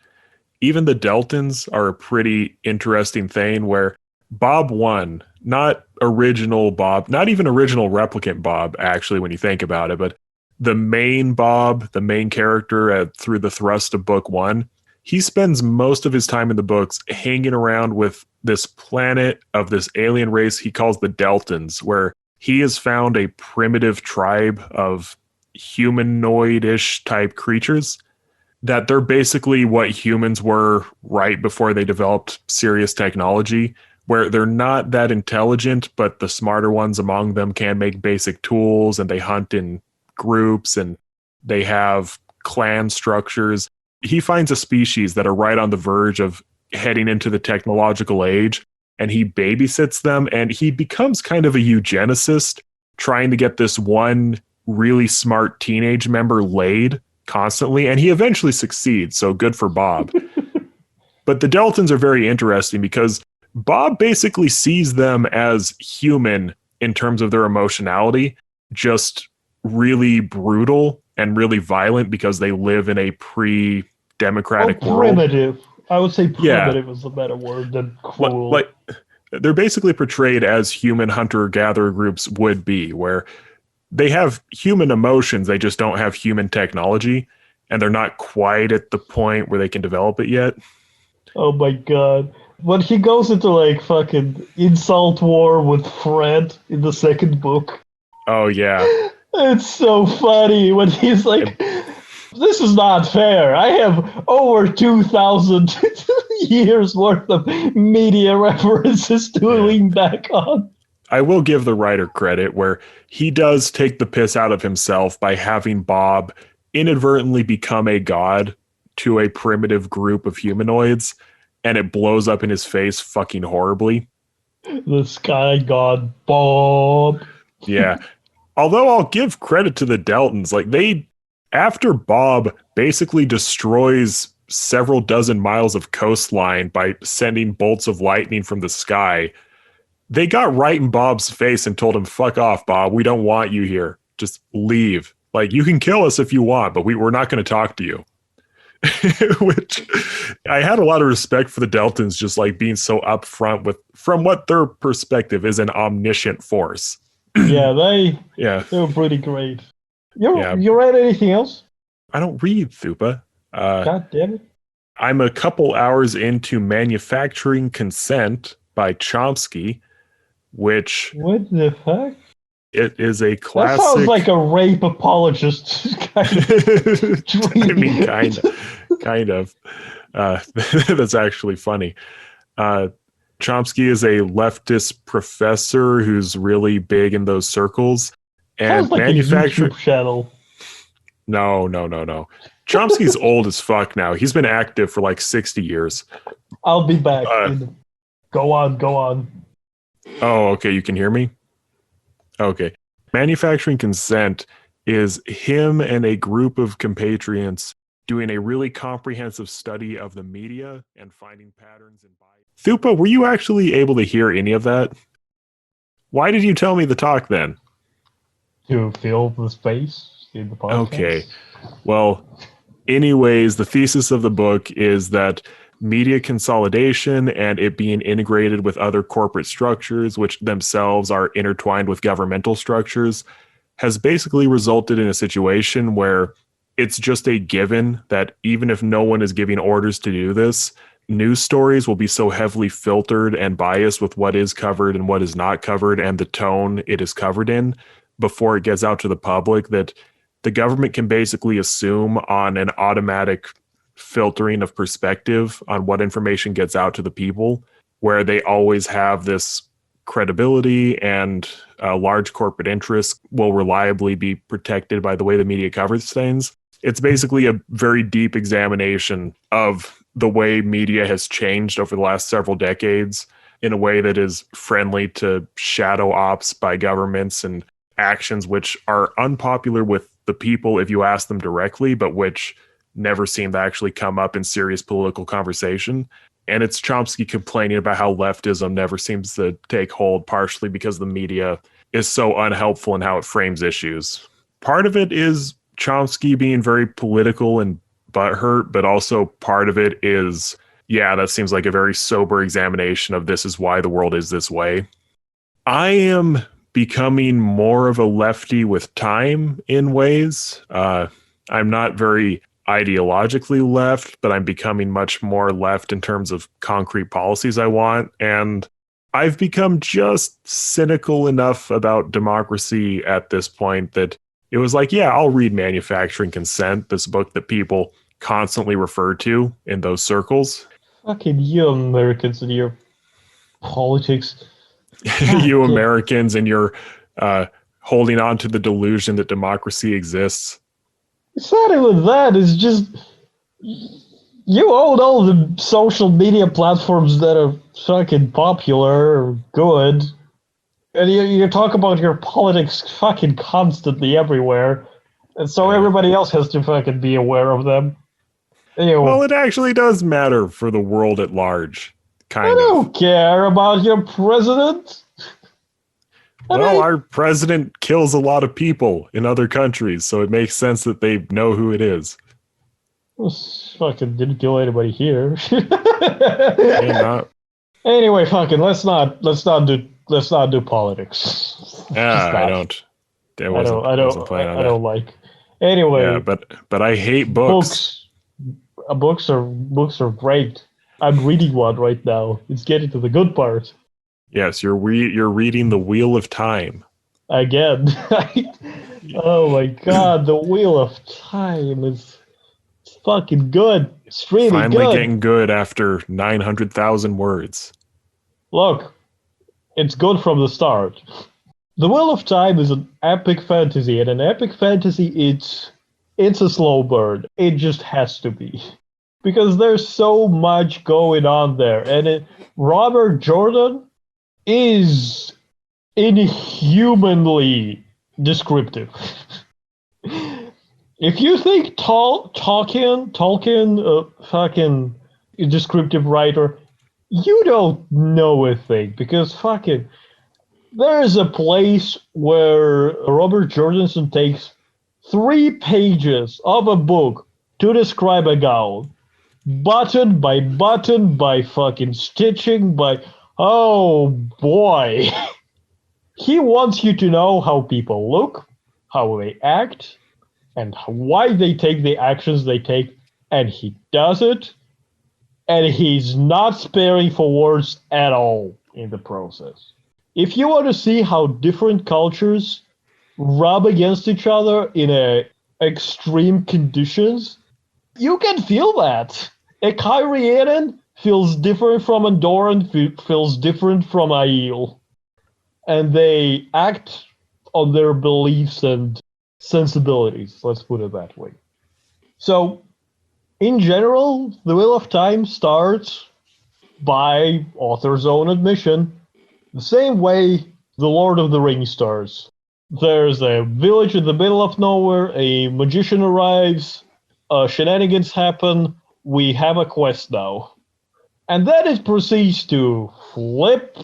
Even the Deltans are a pretty interesting thing where Bob 1, not original Bob, not even original replicant Bob, actually, when you think about it, but the main Bob, the main character through the thrust of book 1, he spends most of his time in the books hanging around with this planet of this alien race he calls the Deltans, where he has found a primitive tribe of humanoid-ish type creatures that they're basically what humans were right before they developed serious technology, where they're not that intelligent, but the smarter ones among them can make basic tools, and they hunt in groups, and they have clan structures. He finds a species that are right on the verge of heading into the technological age, and he babysits them, and he becomes kind of a eugenicist, trying to get this one really smart teenage member laid constantly, and he eventually succeeds, so good for Bob. But the Deltans are very interesting because Bob basically sees them as human in terms of their emotionality, just really brutal and really violent because they live in a pre-democratic world. Primitive. I would say Yeah, primitive is a better word than cruel. like they're basically portrayed as human hunter-gatherer groups would be, where they have human emotions, they just don't have human technology, and they're not quite at the point where they can develop it yet. Oh my god. When he goes into like fucking insult war with Fred in the second book, Oh yeah. it's so funny when he's like, this is not fair. I have over 2,000 years worth of media references to Yeah. lean back on. I will give the writer credit where he does take the piss out of himself by having Bob inadvertently become a god to a primitive group of humanoids, and it blows up in his face fucking horribly. The sky god Bob. Yeah. Although I'll give credit to the Deltons, like after Bob basically destroys several dozen miles of coastline by sending bolts of lightning from the sky, they got right in Bob's face and told him, fuck off, Bob. We don't want you here. Just leave. Like, you can kill us if you want, but we're not going to talk to you. Which I had a lot of respect for the Deltons, just like being so upfront with, from what their perspective is, an omniscient force. Yeah, Yeah. they were pretty great. Yeah. You read anything else? I don't read, Thupa. God damn it. I'm a couple hours into Manufacturing Consent by Chomsky, which What the fuck? it is a That classic. sounds like a rape apologist kind of dream. I mean, kind of. That's actually funny. Chomsky is a leftist professor who's really big in those circles. And Sounds like a YouTube channel. No. Chomsky's old as fuck now. He's been active for like 60 years. I'll be back. Go on. Oh, okay. You can hear me? Okay. Manufacturing Consent is him and a group of compatriots doing a really comprehensive study of the media and finding patterns in bias. Thupa, were you actually able to hear any of that? Why did you tell me the talk then? To fill the space in the podcast. Okay. Well, anyways, the thesis of the book is that media consolidation and it being integrated with other corporate structures, which themselves are intertwined with governmental structures, has basically resulted in a situation where it's just a given that even if no one is giving orders to do this, news stories will be so heavily filtered and biased with what is covered and what is not covered and the tone it is covered in before it gets out to the public that the government can basically assume on an automatic filtering of perspective on what information gets out to the people, where they always have this credibility and large corporate interests will reliably be protected by the way the media covers things. It's basically a very deep examination of the way media has changed over the last several decades in a way that is friendly to shadow ops by governments and actions which are unpopular with the people if you ask them directly, but which never seem to actually come up in serious political conversation. And it's Chomsky complaining about how leftism never seems to take hold, partially because the media is so unhelpful in how it frames issues. Part of it is Chomsky being very political and butthurt, but also part of it is, yeah, that seems like a very sober examination of this is why the world is this way. I am becoming more of a lefty with time in ways. I'm not very ideologically left, but I'm becoming much more left in terms of concrete policies I want. And I've become just cynical enough about democracy at this point that it was like, yeah, I'll read Manufacturing Consent, this book that people constantly refer to in those circles. Fucking you Americans and your politics. You Americans and your holding on to the delusion that democracy exists. It's not even that. It's just you own all the social media platforms that are fucking popular or good. And you talk about your politics fucking constantly everywhere. And so everybody else has to fucking be aware of them. Well, it actually does matter for the world at large. I don't care about your president. I Well, mean, our president kills a lot of people in other countries, so it makes sense that they know who it is. fucking didn't kill anybody here. Yeah, not. Anyway, fucking let's not do politics. Just I not. don't. I I wasn't don't I wasn't don't planning on I that. don't like. Yeah, Anyway, but I hate books. books books are great. I'm reading one right now. It's getting to the good part Yes, you're reading The Wheel of Time. again. Oh my god, the Wheel of Time is fucking good. It's really Finally good. getting good after 900,000 words. Look, it's good from the start. The Wheel of Time is an epic fantasy, and an epic fantasy it's a slow burn. It just has to be. Because there's so much going on there. And Robert Jordan is inhumanly descriptive. If you think Tolkien, fucking descriptive writer, you don't know a thing because fucking there is a place where Robert Jordanson takes 3 pages of a book to describe a gown, button by fucking stitching by. Oh boy. He wants you to know how people look, how they act, and why they take the actions they take, and he does it, and he's not sparing for words at all in the process. If you want to see how different cultures rub against each other in extreme conditions, you can feel that. A Kyrianan feels different from Andorran, feels different from Aiel. And they act on their beliefs and sensibilities, let's put it that way. So, in general, The Wheel of Time starts by author's own admission, the same way The Lord of the Rings starts. There's a village in the middle of nowhere, a magician arrives, shenanigans happen, we have a quest now. And then it proceeds to flip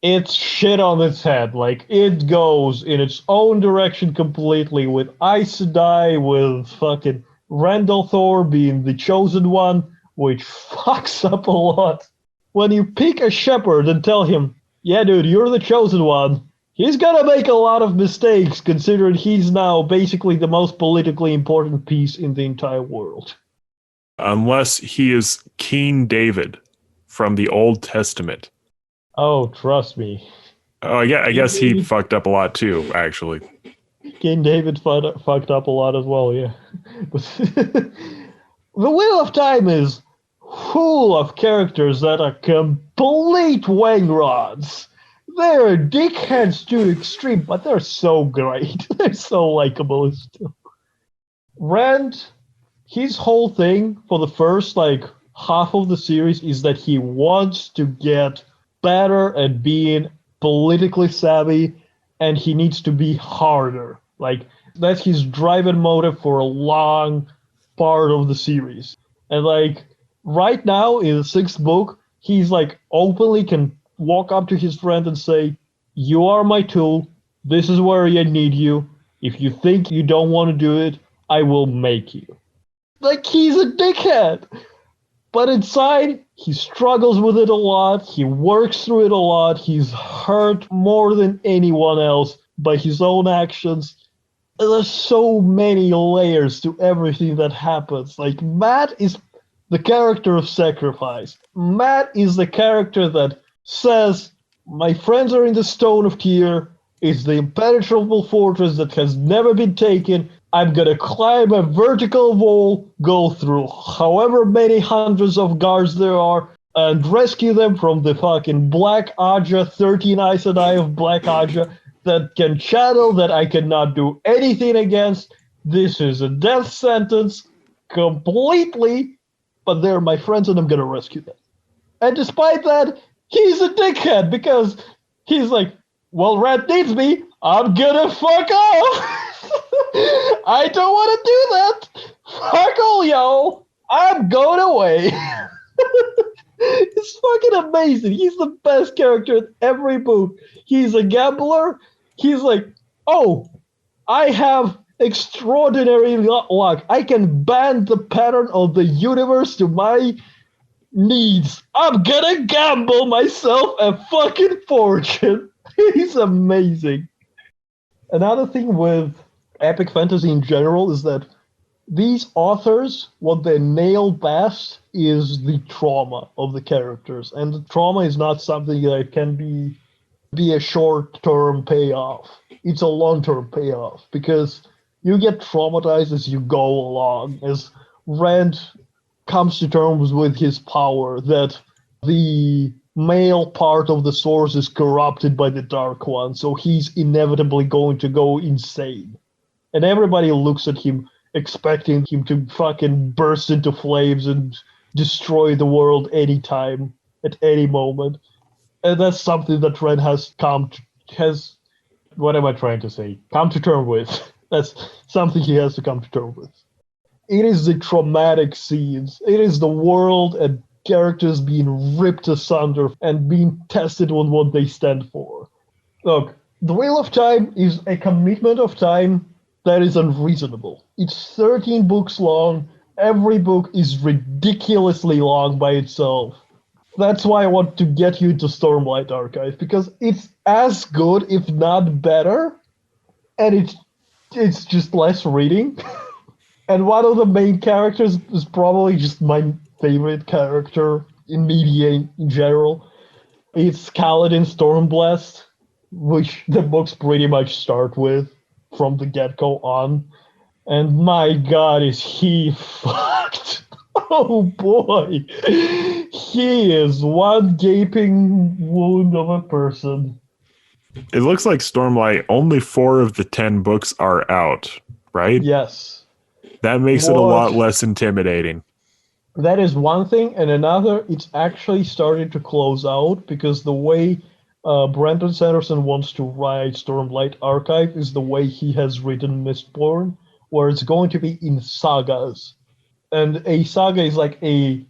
its shit on its head. Like, it goes in its own direction completely with Aes Sedai, with fucking Randall Thor being the chosen one, which fucks up a lot. When you pick a shepherd and tell him, yeah, dude, you're the chosen one, he's gonna make a lot of mistakes considering he's now basically the most politically important piece in the entire world. Unless he is King David from the Old Testament. Oh, trust me. Oh, yeah, I King guess he David, fucked up a lot too, actually. King David fucked up a lot as well, yeah. But The Wheel of Time is full of characters that are complete wangrods. They're dickheads to the extreme, but they're so great. They're so likable still. Rand, his whole thing for the first like half of the series is that he wants to get better at being politically savvy and he needs to be harder. Like that's his driving motive for a long part of the series. And like right now in the 6th book, he's like openly can walk up to his friend and say, "You are my tool. This is where I need you. If you think you don't want to do it, I will make you." Like he's a dickhead. But inside, he struggles with it a lot. He works through it a lot. He's hurt more than anyone else by his own actions. There's so many layers to everything that happens. Like, Matt is the character of sacrifice. Matt is the character that says, my friends are in the Stone of Tear. It's the impenetrable fortress that has never been taken. I'm gonna climb a vertical wall, go through however many hundreds of guards there are, and rescue them from the fucking Black Aja, 13 Aes Sedai of Black Aja, that can channel that I cannot do anything against. This is a death sentence, completely, but they're my friends and I'm gonna rescue them. And despite that, he's a dickhead because he's like, well, Rat needs me, I'm gonna fuck off! I don't want to do that. Fuck all y'all. I'm going away. It's fucking amazing. He's the best character in every book. He's a gambler. He's like, oh, I have extraordinary luck. I can bend the pattern of the universe to my needs. I'm gonna gamble myself a fucking fortune. He's amazing. Another thing with epic fantasy in general is that these authors, what they nail best is the trauma of the characters. And the trauma is not something that can be a short-term payoff. It's a long-term payoff because you get traumatized as you go along, as Rand comes to terms with his power, that the male part of the source is corrupted by the Dark One, so he's inevitably going to go insane. And everybody looks at him expecting him to fucking burst into flames and destroy the world anytime, at any moment. And that's something that Ren has what am I trying to say? Come to terms with. That's something he has to come to terms with. It is the traumatic scenes. It is the world and characters being ripped asunder and being tested on what they stand for. Look, The Wheel of Time is a commitment of time that is unreasonable. It's 13 books long. Every book is ridiculously long by itself. That's why I want to get you into Stormlight Archive, because it's as good, if not better, and it's just less reading. And one of the main characters is probably just my favorite character in media in general. It's Kaladin Stormblessed, which the books pretty much start with from the get-go on. And my god, is he fucked. Oh boy. He is one gaping wound of a person. It looks like Stormlight, only 4 of the 10 books are out, right? Yes. That makes it a lot less intimidating. That is one thing. And another, it's actually starting to close out because the way Brandon Sanderson wants to write Stormlight Archive is the way he has written Mistborn, where it's going to be in sagas. And a saga is like a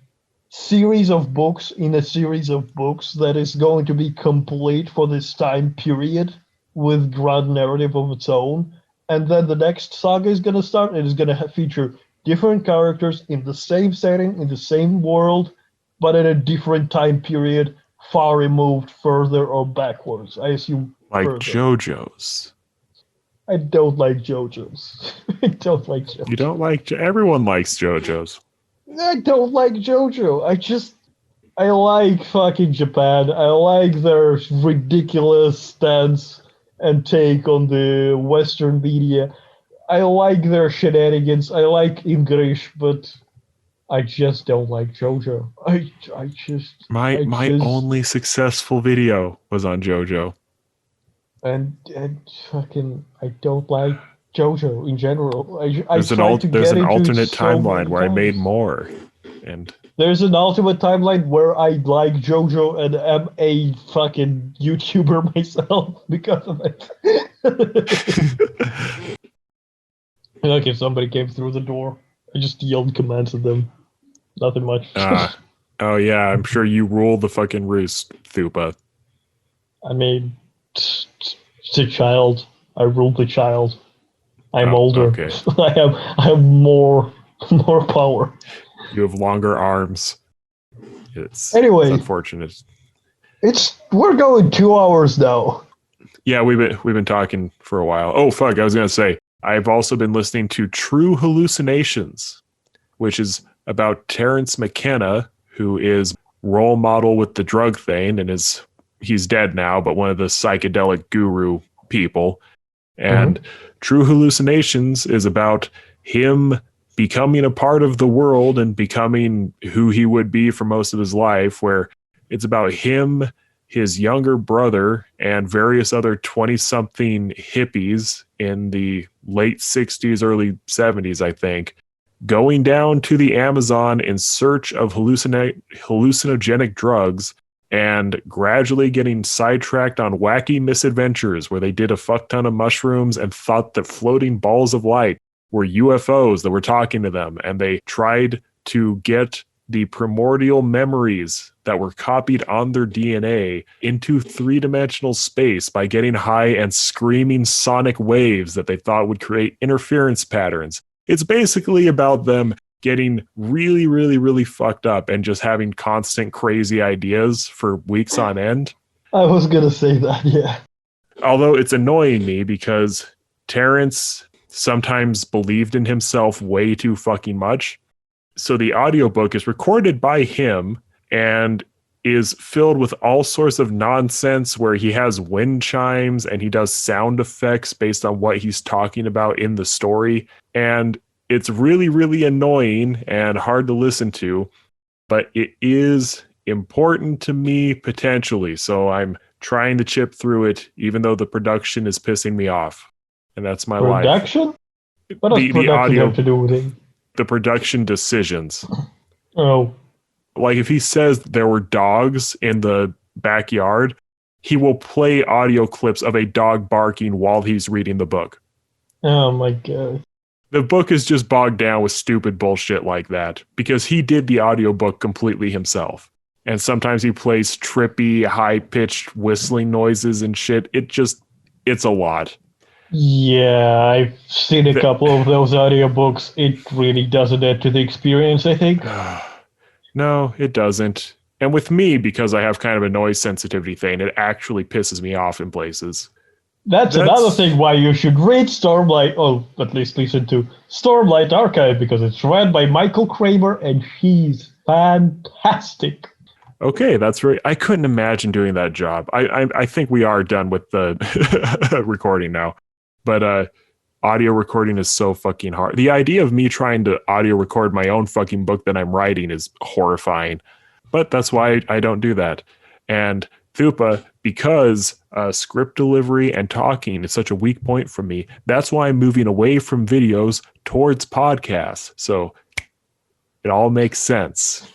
series of books in a series of books that is going to be complete for this time period with grand narrative of its own. And then the next saga is going to start and it's going to feature different characters in the same setting, in the same world, but at a different time period, far removed, further or backwards. I assume like further. JoJo's. I don't like JoJo's. I don't like JoJo. You don't like everyone likes JoJo's. I don't like JoJo. I like fucking Japan. I like their ridiculous stance and take on the Western media. I like their shenanigans. I like English, but I just don't like JoJo. My only successful video was on JoJo. And fucking, I don't like JoJo in general. There's an alternate timeline where I made more, and there's an ultimate timeline where I like JoJo and am a fucking YouTuber myself because of it. Like if somebody came through the door, I just yelled commands at them. Nothing much. Oh yeah, I'm sure you rule the fucking roost, Thupa. I mean, it's a child. I ruled the child. I'm older. Okay. I have more power. You have longer arms. It's unfortunate. We're going 2 hours now. Yeah, we've been talking for a while. Oh fuck, I was gonna say I've also been listening to True Hallucinations, which is about Terrence McKenna, who is role model with the drug thing and he's dead now, but one of the psychedelic guru people. And True Hallucinations is about him becoming a part of the world and becoming who he would be for most of his life, where it's about him, his younger brother, and various other 20-something hippies in the late 60s, early 70s, I think, going down to the Amazon in search of hallucinogenic drugs and gradually getting sidetracked on wacky misadventures where they did a fuck ton of mushrooms and thought that floating balls of light were UFOs that were talking to them. And they tried to get the primordial memories that were copied on their DNA into three-dimensional space by getting high and screaming sonic waves that they thought would create interference patterns. It's basically about them getting really, really, really fucked up and just having constant crazy ideas for weeks on end. I was gonna say that, yeah. Although it's annoying me because Terrence sometimes believed in himself way too fucking much. So the audiobook is recorded by him and is filled with all sorts of nonsense where he has wind chimes and he does sound effects based on what he's talking about in the story. And it's really, really annoying and hard to listen to, but it is important to me potentially. So I'm trying to chip through it, even though the production is pissing me off. And that's my life. Production? What does production have to do with it? The production decisions. Oh. Like if he says there were dogs in the backyard, he will play audio clips of a dog barking while he's reading the book. Oh my god. The book is just bogged down with stupid bullshit like that because he did the audiobook completely himself. And sometimes he plays trippy, high-pitched whistling noises and shit. It's a lot. Yeah, I've seen a couple of those audiobooks. It really doesn't add to the experience, I think. No, it doesn't. And with me, because I have kind of a noise sensitivity thing, it actually pisses me off in places. That's another thing why you should read Stormlight, or at least listen to Stormlight Archive, because it's read by Michael Kramer, and he's fantastic. Okay, that's right. I couldn't imagine doing that job. I think we are done with the recording now. But audio recording is so fucking hard. The idea of me trying to audio record my own fucking book that I'm writing is horrifying. But that's why I don't do that. And Thupa, because script delivery and talking is such a weak point for me, that's why I'm moving away from videos towards podcasts. So it all makes sense.